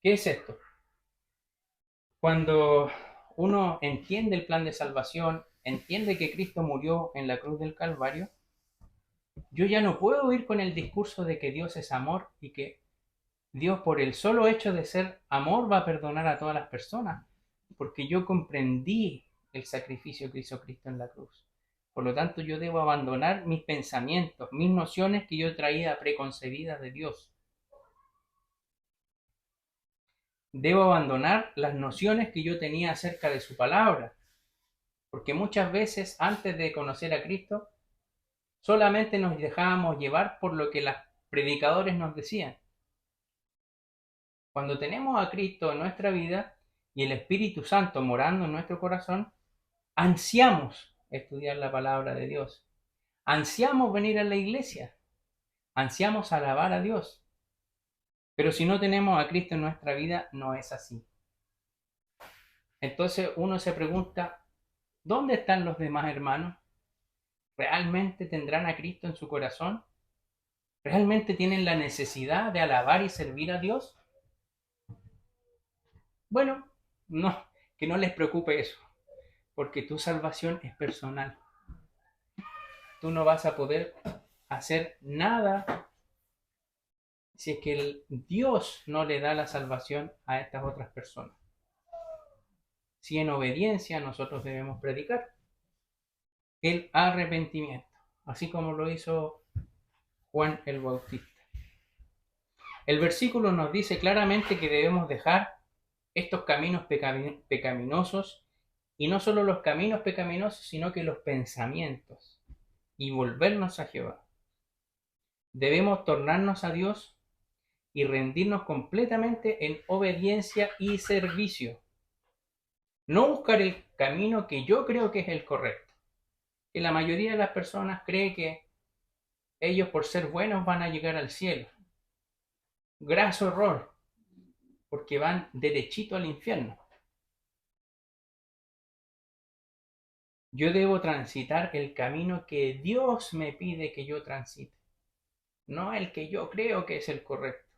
¿Qué es esto? Cuando uno entiende el plan de salvación, entiende que Cristo murió en la cruz del Calvario, yo ya no puedo ir con el discurso de que Dios es amor y que Dios, por el solo hecho de ser amor, va a perdonar a todas las personas, porque yo comprendí el sacrificio que hizo Cristo en la cruz. Por lo tanto, yo debo abandonar mis pensamientos, mis nociones que yo traía preconcebidas de Dios. Debo abandonar las nociones que yo tenía acerca de su palabra, porque muchas veces antes de conocer a Cristo, solamente nos dejábamos llevar por lo que los predicadores nos decían. Cuando tenemos a Cristo en nuestra vida y el Espíritu Santo morando en nuestro corazón, ansiamos estudiar la palabra de Dios, ansiamos venir a la iglesia, ansiamos alabar a Dios. Pero si no tenemos a Cristo en nuestra vida, no es así. Entonces uno se pregunta, ¿dónde están los demás hermanos? ¿Realmente tendrán a Cristo en su corazón? ¿Realmente tienen la necesidad de alabar y servir a Dios? Bueno, no, que no les preocupe eso, porque tu salvación es personal. Tú no vas a poder hacer nada si es que Dios no le da la salvación a estas otras personas. Si en obediencia nosotros debemos predicar el arrepentimiento, así como lo hizo Juan el Bautista. El versículo nos dice claramente que debemos dejar estos caminos pecaminosos, y no solo los caminos pecaminosos, sino que los pensamientos, y volvernos a Jehová. Debemos tornarnos a Dios y rendirnos completamente en obediencia y servicio. No buscar el camino que yo creo que es el correcto. Que la mayoría de las personas cree que ellos por ser buenos van a llegar al cielo. Graso error, porque van derechito al infierno. Yo debo transitar el camino que Dios me pide que yo transite, no el que yo creo que es el correcto.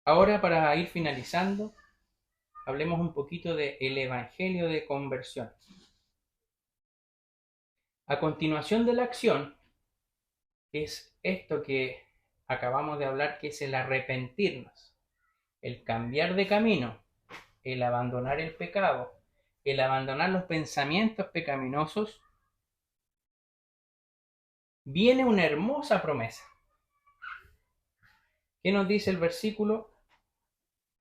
Ahora, para ir finalizando, hablemos un poquito del Evangelio de conversión. A continuación de la acción, es esto que acabamos de hablar, que es el arrepentirnos, el cambiar de camino, el abandonar el pecado, el abandonar los pensamientos pecaminosos. Viene una hermosa promesa. ¿Qué nos dice el versículo?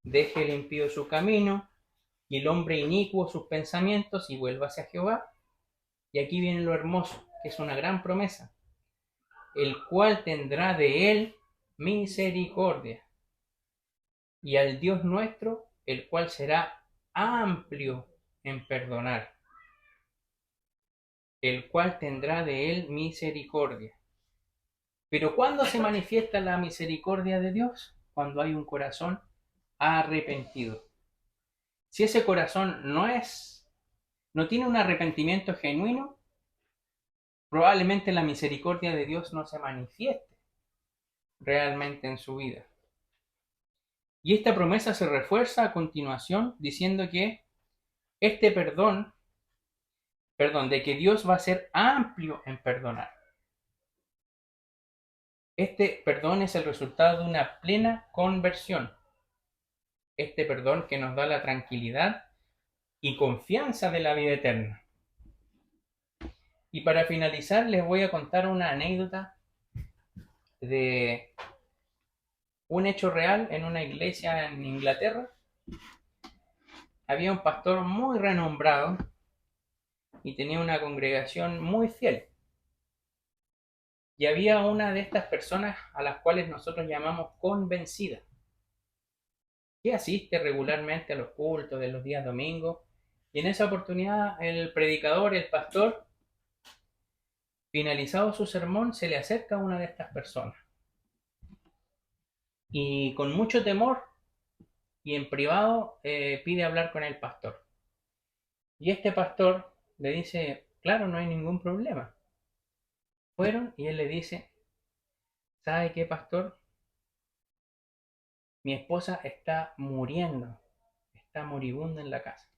Deje el impío su camino y el hombre inicuo sus pensamientos y vuelva hacia Jehová. Y aquí viene lo hermoso, que es una gran promesa, el cual tendrá de él misericordia, y al Dios nuestro, el cual será amplio en perdonar, el cual tendrá de él misericordia. Pero ¿cuándo se manifiesta la misericordia de Dios? Cuando hay un corazón arrepentido. Si ese corazón no tiene un arrepentimiento genuino, probablemente la misericordia de Dios no se manifieste realmente en su vida. Y esta promesa se refuerza a continuación diciendo que este perdón, de que Dios va a ser amplio en perdonar. Este perdón es el resultado de una plena conversión. Este perdón que nos da la tranquilidad y confianza de la vida eterna. Y para finalizar les voy a contar una anécdota de un hecho real en una iglesia en Inglaterra. Había un pastor muy renombrado y tenía una congregación muy fiel. Y había una de estas personas a las cuales nosotros llamamos convencida, que asiste regularmente a los cultos de los días domingos. Y en esa oportunidad el predicador, el pastor, finalizado su sermón, se le acerca a una de estas personas. Y con mucho temor y en privado pide hablar con el pastor. Y este pastor le dice, claro, no hay ningún problema. Fueron y él le dice, ¿sabe qué, pastor? Mi esposa está muriendo, está moribunda en la casa,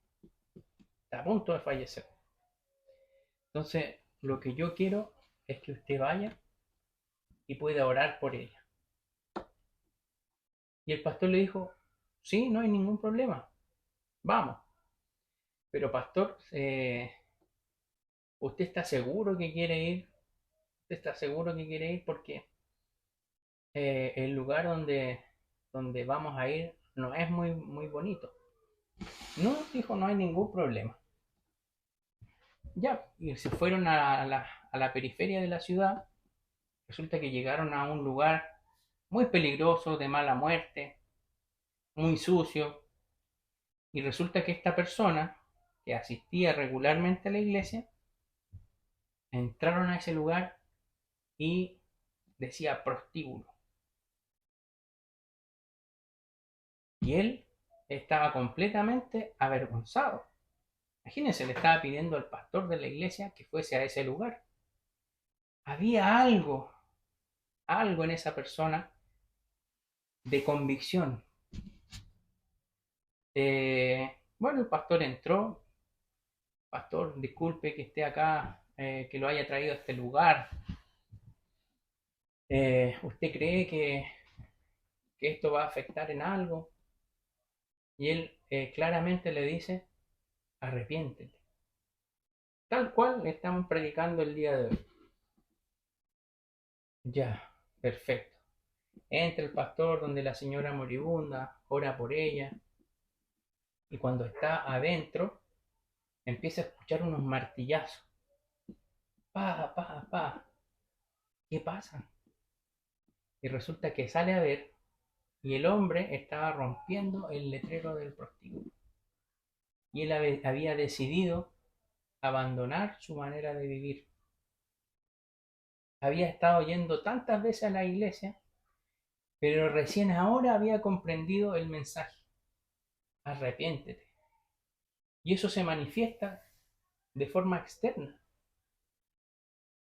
está a punto de fallecer. Entonces, lo que yo quiero es que usted vaya y pueda orar por ella. Y el pastor le dijo, sí, no hay ningún problema, vamos. Pero pastor, ¿usted está seguro que quiere ir? ¿Usted está seguro que quiere ir? Porque el lugar donde vamos a ir no es muy bonito. No, dijo, no hay ningún problema. Ya, y se fueron a la periferia de la ciudad. Resulta que llegaron a un lugar muy peligroso, de mala muerte, muy sucio. Y resulta que esta persona, que asistía regularmente a la iglesia, entraron a ese lugar y decía prostíbulo. Y él estaba completamente avergonzado. Imagínense, le estaba pidiendo al pastor de la iglesia que fuese a ese lugar. Había algo en esa persona de convicción. Bueno, el pastor entró. Pastor, disculpe que esté acá, que lo haya traído a este lugar. ¿Usted cree que esto va a afectar en algo? Y él claramente le dice, arrepiéntete. Tal cual le estamos predicando el día de hoy. Ya, perfecto. Entra el pastor donde la señora moribunda, ora por ella, y cuando está adentro, empieza a escuchar unos martillazos. Pa, pa, pa. ¿Qué pasa? Y resulta que sale a ver, y el hombre estaba rompiendo el letrero del prostíbulo. Y él había decidido abandonar su manera de vivir. Había estado yendo tantas veces a la iglesia, pero recién ahora había comprendido el mensaje. Arrepiéntete. Y eso se manifiesta de forma externa.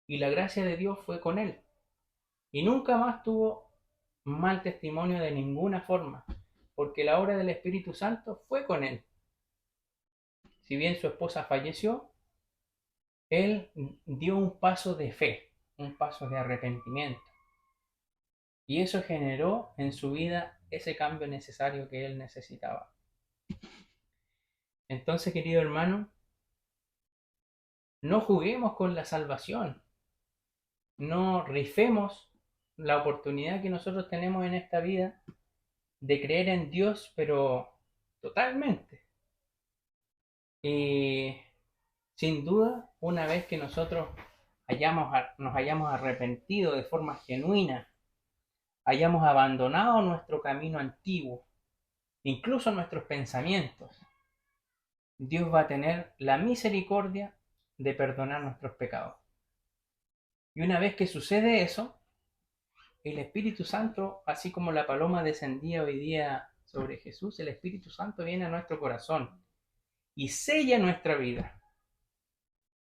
Y la gracia de Dios fue con él. Y nunca más tuvo mal testimonio de ninguna forma, porque la obra del Espíritu Santo fue con él. Si bien su esposa falleció, él dio un paso de fe, un paso de arrepentimiento. Y eso generó en su vida ese cambio necesario que él necesitaba. Entonces, querido hermano, no juguemos con la salvación. No rifemos la oportunidad que nosotros tenemos en esta vida de creer en Dios, pero totalmente. Y sin duda, una vez que nosotros nos hayamos arrepentido de forma genuina, hayamos abandonado nuestro camino antiguo, incluso nuestros pensamientos, Dios va a tener la misericordia de perdonar nuestros pecados. Y una vez que sucede eso, el Espíritu Santo, así como la paloma descendía hoy día sobre Jesús, el Espíritu Santo viene a nuestro corazón y sella nuestra vida.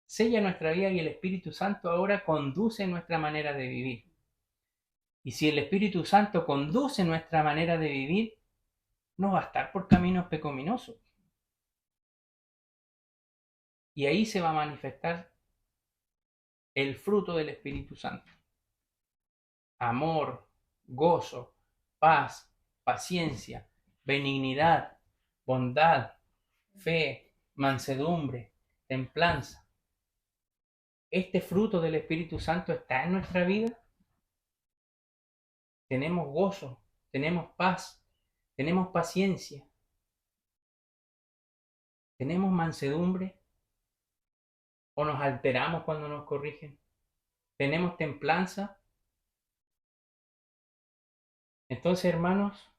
Sella nuestra vida y el Espíritu Santo ahora conduce nuestra manera de vivir. Y si el Espíritu Santo conduce nuestra manera de vivir, no va a estar por caminos pecaminosos. Y ahí se va a manifestar el fruto del Espíritu Santo. Amor, gozo, paz, paciencia, benignidad, bondad, fe, mansedumbre, templanza. ¿Este fruto del Espíritu Santo está en nuestra vida? Tenemos gozo, tenemos paz, tenemos paciencia, tenemos mansedumbre, o nos alteramos cuando nos corrigen, tenemos templanza. Entonces, hermanos,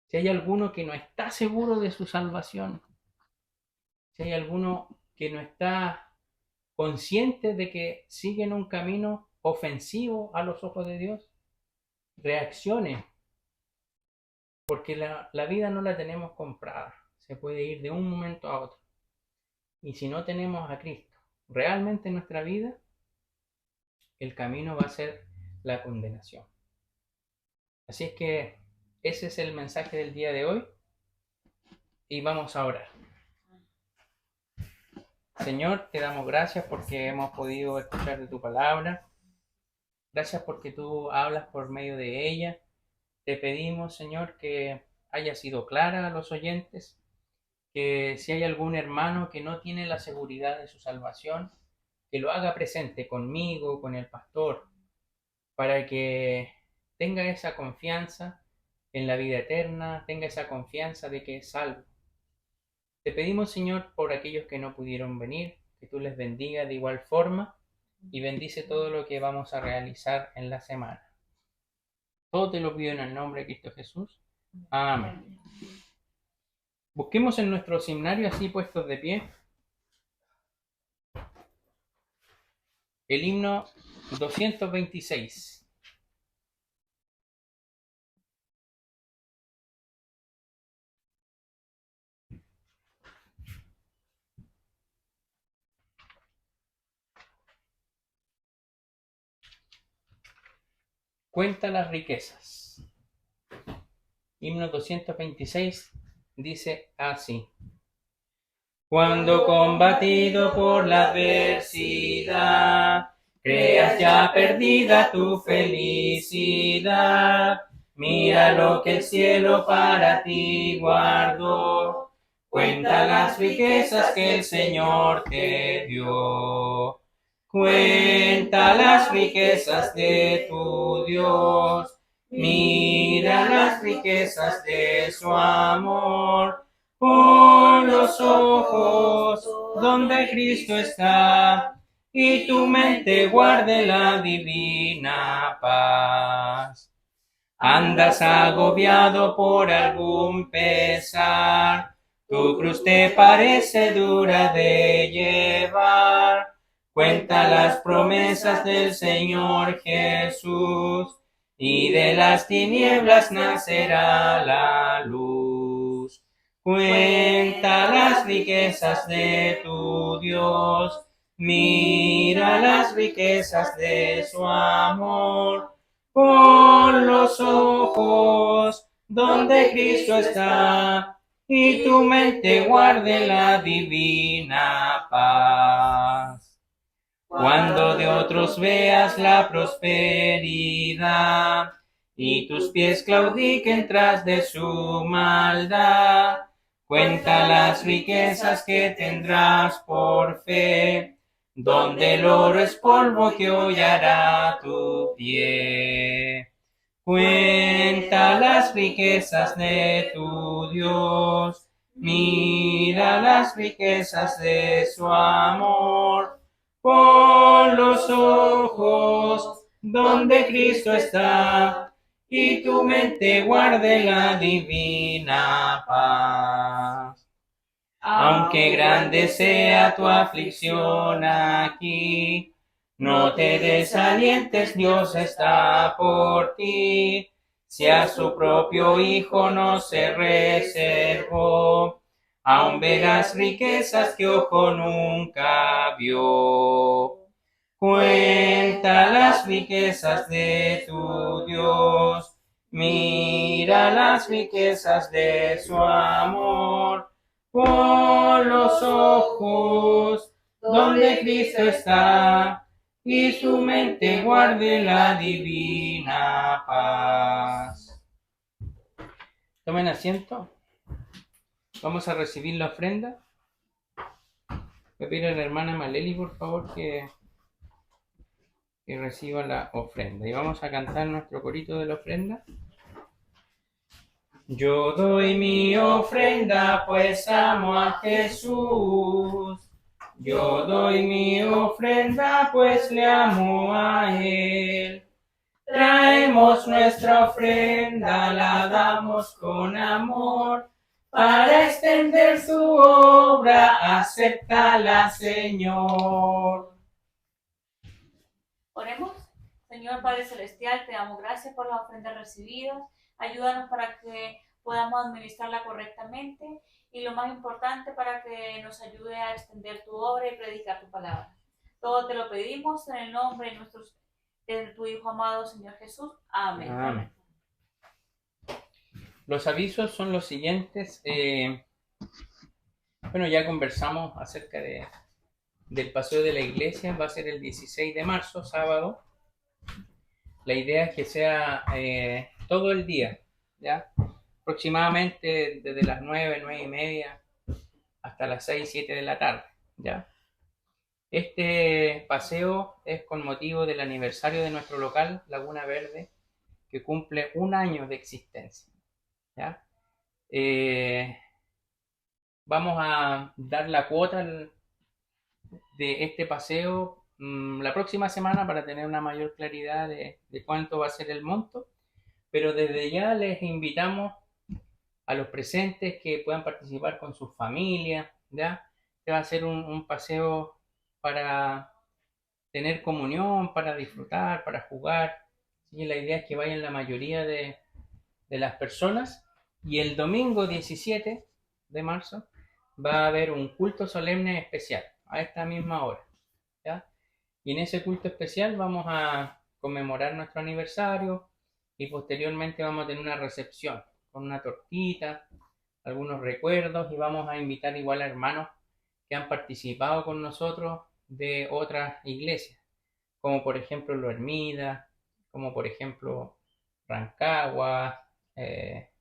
si hay alguno que no está seguro de su salvación, si hay alguno que no está consciente de que sigue en un camino ofensivo a los ojos de Dios, reaccione, porque la vida no la tenemos comprada, se puede ir de un momento a otro. Y si no tenemos a Cristo realmente en nuestra vida, el camino va a ser la condenación. Así es que ese es el mensaje del día de hoy y vamos a orar. Señor, te damos gracias porque hemos podido escuchar de tu palabra. Gracias porque tú hablas por medio de ella. Te pedimos, Señor, que haya sido clara a los oyentes, que si hay algún hermano que no tiene la seguridad de su salvación, que lo haga presente conmigo, con el pastor, para que tenga esa confianza en la vida eterna, tenga esa confianza de que es salvo. Te pedimos, Señor, por aquellos que no pudieron venir, que tú les bendiga de igual forma y bendice todo lo que vamos a realizar en la semana. Todo te lo pido en el nombre de Cristo Jesús. Amén. Busquemos en nuestro himnario, así puestos de pie, el himno 226. Cuenta las riquezas. Himno 226 dice así. Cuando combatido por la adversidad, creas ya perdida tu felicidad, mira lo que el cielo para ti guardó, cuenta las riquezas que el Señor te dio. Cuenta las riquezas de tu Dios, mira las riquezas de su amor. Pon los ojos donde Cristo está, y tu mente guarde la divina paz. Andas agobiado por algún pesar, tu cruz te parece dura de llevar. Cuenta las promesas del Señor Jesús, y de las tinieblas nacerá la luz. Cuenta las riquezas de tu Dios, mira las riquezas de su amor. Pon los ojos donde Cristo está, y tu mente guarde la divina paz. Cuando de otros veas la prosperidad, y tus pies claudiquen tras de su maldad, cuenta las riquezas que tendrás por fe, donde el oro es polvo que hollará tu pie. Cuenta las riquezas de tu Dios, mira las riquezas de su amor. Pon los ojos donde Cristo está, y tu mente guarde la divina paz. Aunque grande sea tu aflicción aquí, no te desalientes, Dios está por ti. Si a su propio Hijo no se reservó, aún verás riquezas que ojo nunca vio. Cuenta las riquezas de tu Dios, mira las riquezas de su amor. Pon los ojos donde Cristo está, y su mente guarde la divina paz. Tomen asiento. Vamos a recibir la ofrenda. Le pido a la hermana Maleli, por favor, que reciba la ofrenda. Y vamos a cantar nuestro corito de la ofrenda. Yo doy mi ofrenda, pues amo a Jesús. Yo doy mi ofrenda, pues le amo a Él. Traemos nuestra ofrenda, la damos con amor, para extender su obra, acéptala, Señor. Oremos. Señor Padre Celestial, te damos gracias por las ofrendas recibidas. Ayúdanos para que podamos administrarla correctamente y lo más importante, para que nos ayude a extender tu obra y predicar tu palabra. Todo te lo pedimos en el nombre de tu Hijo amado, Señor Jesús. Amén. Amén. Los avisos son los siguientes. Bueno, ya conversamos acerca del paseo de la iglesia. Va a ser el 16 de marzo, sábado. La idea es que sea todo el día, ¿ya? Aproximadamente desde las 9, 9:30 hasta las 6, 7 de la tarde, ¿ya? Este paseo es con motivo del aniversario de nuestro local, Laguna Verde, que cumple 1 año de existencia, ¿ya? Vamos a dar la cuota de este paseo la próxima semana para tener una mayor claridad de cuánto va a ser el monto, pero desde ya les invitamos a los presentes que puedan participar con sus familias, ¿ya? Que va a ser un paseo para tener comunión, para disfrutar, para jugar. ¿Sí? La idea es que vayan la mayoría de las personas, y el domingo 17 de marzo va a haber un culto solemne especial a esta misma hora, ¿ya? Y en ese culto especial vamos a conmemorar nuestro aniversario y posteriormente vamos a tener una recepción con una tortita, algunos recuerdos, y vamos a invitar igual a hermanos que han participado con nosotros de otras iglesias, como por ejemplo Lo Hermida, como por ejemplo Rancagua,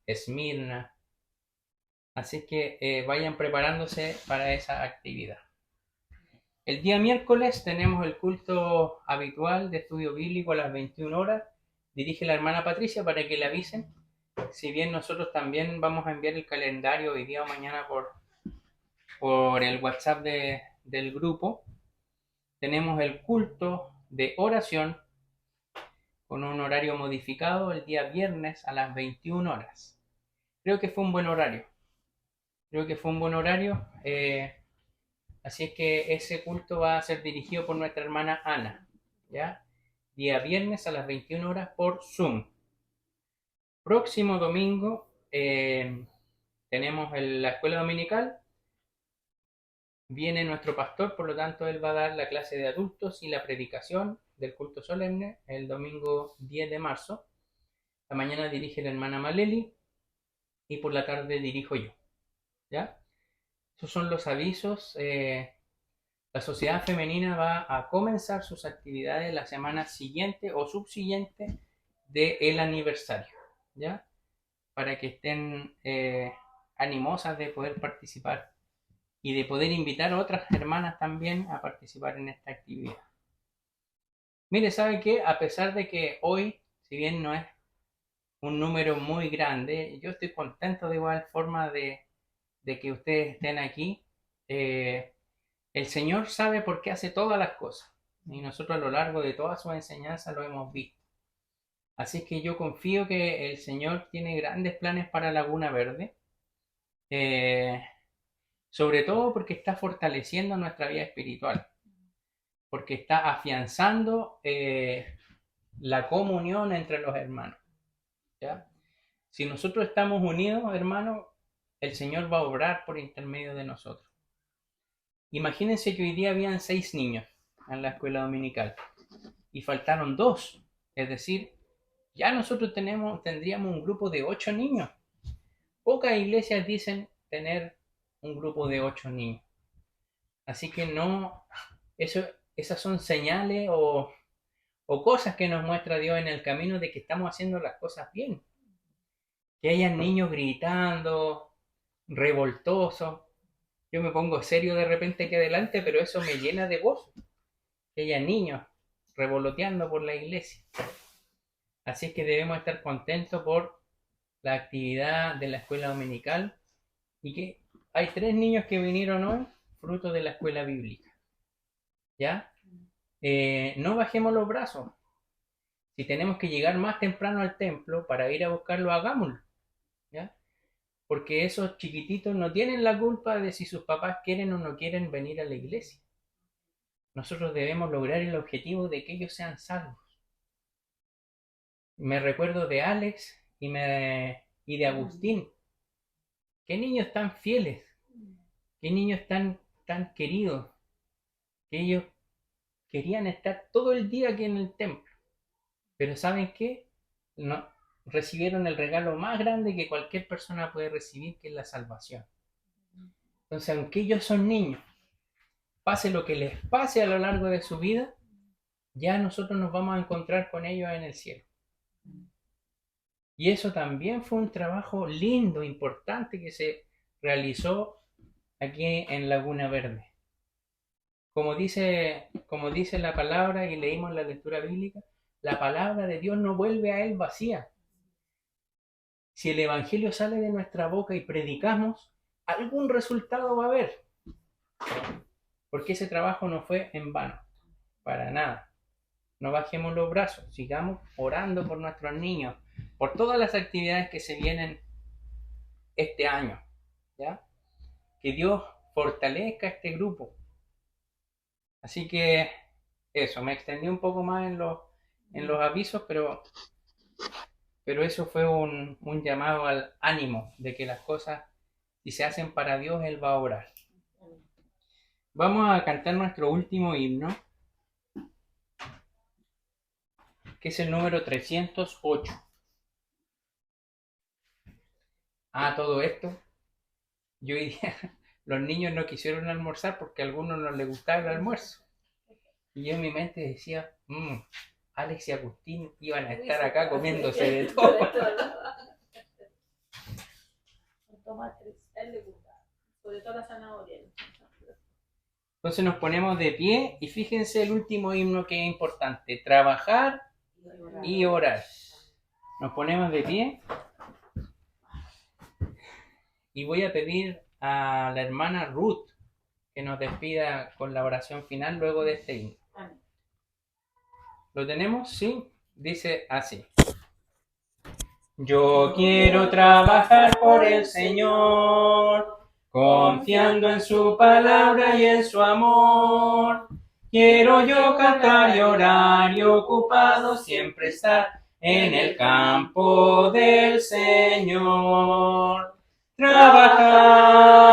Esmirna. Así que vayan preparándose para esa actividad. El día miércoles tenemos el culto habitual de estudio bíblico a las 21 horas. Dirige la hermana Patricia para que le avisen. Si bien nosotros también vamos a enviar el calendario hoy día o mañana por el WhatsApp del grupo. Tenemos el culto de oración con un horario modificado el día viernes a las 21 horas. Creo que fue un buen horario. Así es que ese culto va a ser dirigido por nuestra hermana Ana, ¿ya? Día viernes a las 21 horas por Zoom. Próximo domingo tenemos la escuela dominical. Viene nuestro pastor, por lo tanto él va a dar la clase de adultos y la predicación del culto solemne el domingo 10 de marzo. La mañana dirige la hermana Maleli y por la tarde dirijo yo, ¿ya? Esos son los avisos. La Sociedad Femenina va a comenzar sus actividades la semana siguiente o subsiguiente del aniversario, ¿ya? Para que estén animosas de poder participar y de poder invitar a otras hermanas también a participar en esta actividad. Mire, ¿sabe qué? A pesar de que hoy, si bien no es un número muy grande, yo estoy contento de igual forma de que ustedes estén aquí. El Señor sabe por qué hace todas las cosas, y nosotros a lo largo de toda su enseñanza lo hemos visto. Así que yo confío que el Señor tiene grandes planes para Laguna Verde, sobre todo porque está fortaleciendo nuestra vida espiritual, porque está afianzando la comunión entre los hermanos, ¿ya? Si nosotros estamos unidos, hermanos, el Señor va a obrar por intermedio de nosotros. Imagínense que hoy día habían 6 niños en la escuela dominical y faltaron 2, es decir, ya nosotros tendríamos un grupo de 8 niños. Pocas iglesias dicen tener un grupo de 8 niños. Así que no, esas son señales o cosas que nos muestra Dios en el camino de que estamos haciendo las cosas bien. Que hayan niños gritando, revoltosos. Yo me pongo serio de repente aquí adelante, pero eso me llena de gozo. Que haya niños revoloteando por la iglesia. Así es que debemos estar contentos por la actividad de la escuela dominical, y que hay 3 niños que vinieron hoy, fruto de la escuela bíblica. ¿Ya? No bajemos los brazos. Si tenemos que llegar más temprano al templo para ir a buscarlo, hagámoslo, ¿ya? Porque esos chiquititos no tienen la culpa de si sus papás quieren o no quieren venir a la iglesia. Nosotros debemos lograr el objetivo de que ellos sean salvos. Me recuerdo de Alex y de Agustín, qué niños tan fieles, qué niños tan queridos, que ellos querían estar todo el día aquí en el templo. Pero ¿saben qué? No, recibieron el regalo más grande que cualquier persona puede recibir, que es la salvación. Entonces, aunque ellos son niños, pase lo que les pase a lo largo de su vida, ya nosotros nos vamos a encontrar con ellos en el cielo. Y eso también fue un trabajo lindo, importante, que se realizó aquí en Laguna Verde. Como dice la palabra y leímos la lectura bíblica, la palabra de Dios no vuelve a él vacía. Si el Evangelio sale de nuestra boca y predicamos, algún resultado va a haber. Porque ese trabajo no fue en vano, para nada. No bajemos los brazos, sigamos orando por nuestros niños, por todas las actividades que se vienen este año, ¿ya? Que Dios fortalezca este grupo. Así que eso, me extendí un poco más en los avisos, pero eso fue un llamado al ánimo de que las cosas, si se hacen para Dios, Él va a obrar. Vamos a cantar nuestro último himno, que es el número 308. Todo esto, yo diría, los niños no quisieron almorzar porque a algunos no les gustaba el almuerzo. Y yo en mi mente decía, Alex y Agustín iban a estar acá comiéndose de todo. Tomates, a él le gusta, sobre todo la zanahoria. Entonces nos ponemos de pie y fíjense el último himno que es importante, trabajar y orar. Nos ponemos de pie y voy a pedir a la hermana Ruth que nos despida con la oración final luego de este himno. ¿Lo tenemos? Sí. Dice así. Yo quiero trabajar por el Señor, confiando en su palabra y en su amor. Quiero yo cantar y orar y ocupado siempre estar en el campo del Señor. Trabajar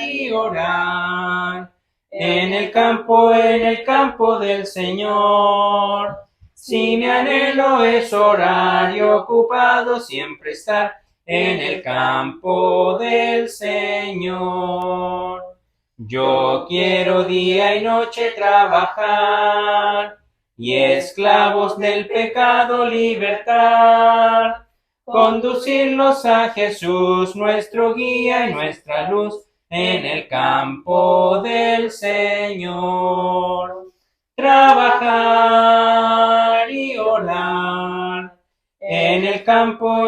y orar en el campo del Señor. Si mi anhelo es orar y ocupado siempre estar en el campo del Señor. Yo quiero día y noche trabajar y esclavos del pecado libertar, conducirlos a Jesús, nuestro guía y nuestra luz, en el campo del Señor. Trabajar y orar en el campo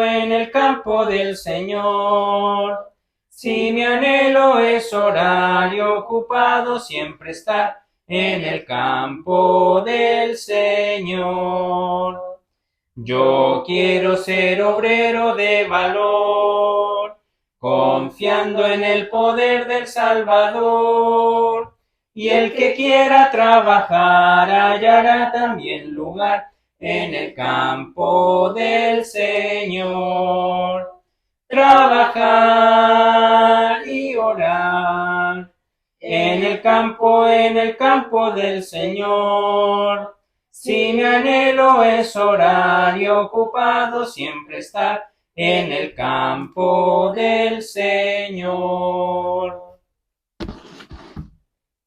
del Señor. Si mi anhelo es orar y ocupado siempre estar en el campo del Señor. Yo quiero ser obrero de valor, confiando en el poder del Salvador. Y el que quiera trabajar hallará también lugar en el campo del Señor. Trabajar y orar en el campo del Señor. Si mi anhelo es orar y ocupado siempre estar en el campo del Señor.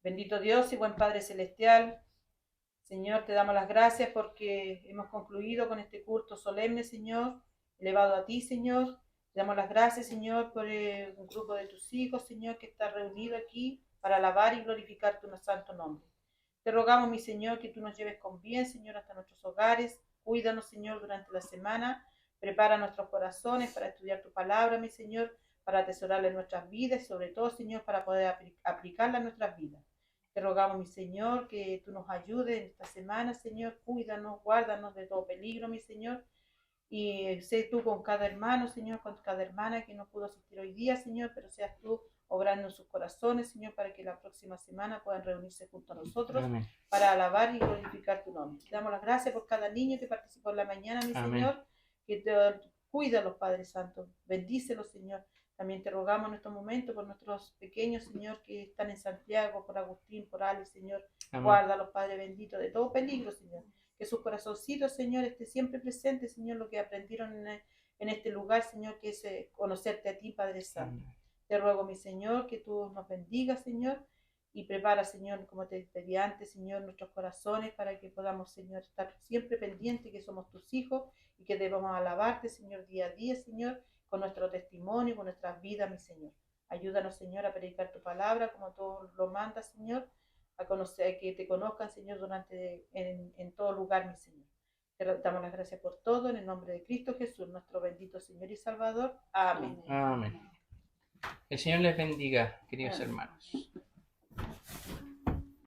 Bendito Dios y buen Padre Celestial, Señor, te damos las gracias porque hemos concluido con este culto solemne, Señor, elevado a ti, Señor. Te damos las gracias, Señor, por un grupo de tus hijos, Señor, que está reunido aquí para alabar y glorificar tu santo nombre. Te rogamos, mi Señor, que tú nos lleves con bien, Señor, hasta nuestros hogares. Cuídanos, Señor, durante la semana. Prepara nuestros corazones para estudiar tu palabra, mi Señor, para atesorarla en nuestras vidas y sobre todo, Señor, para poder aplicarla en nuestras vidas. Te rogamos, mi Señor, que tú nos ayudes en esta semana, Señor. Cuídanos, guárdanos de todo peligro, mi Señor. Y sé tú con cada hermano, Señor, con cada hermana que no pudo asistir hoy día, Señor, pero seas tú obrando en sus corazones, Señor, para que la próxima semana puedan reunirse junto a nosotros. Amén. Para alabar y glorificar tu nombre. Te damos las gracias por cada niño que participó en la mañana, mi Amén. Señor, que te cuida los Padres Santos, bendícelos, Señor, También te rogamos en estos momentos por nuestros pequeños, Señor, que están en Santiago, por Agustín, por Ale, Señor. Amén. Guárdalos, Padre bendito, de todo peligro, Señor. Que sus corazoncitos, Señor, esté siempre presente, Señor, lo que aprendieron en este lugar, Señor, que es conocerte a ti, Padre Santo. Amén. Te ruego, mi Señor, que tú nos bendigas, Señor, y prepara, Señor, como te pedí antes, Señor, nuestros corazones para que podamos, Señor, estar siempre pendientes que somos tus hijos y que debamos alabarte, Señor, día a día, Señor, con nuestro testimonio, con nuestras vidas, mi Señor. Ayúdanos, Señor, a predicar tu palabra como tú lo mandas, Señor, a conocer, que te conozcan, Señor, en todo lugar, mi Señor. Te damos las gracias por todo, en el nombre de Cristo Jesús, nuestro bendito Señor y Salvador. Amén. Amén. El Señor les bendiga, queridos Amén. hermanos.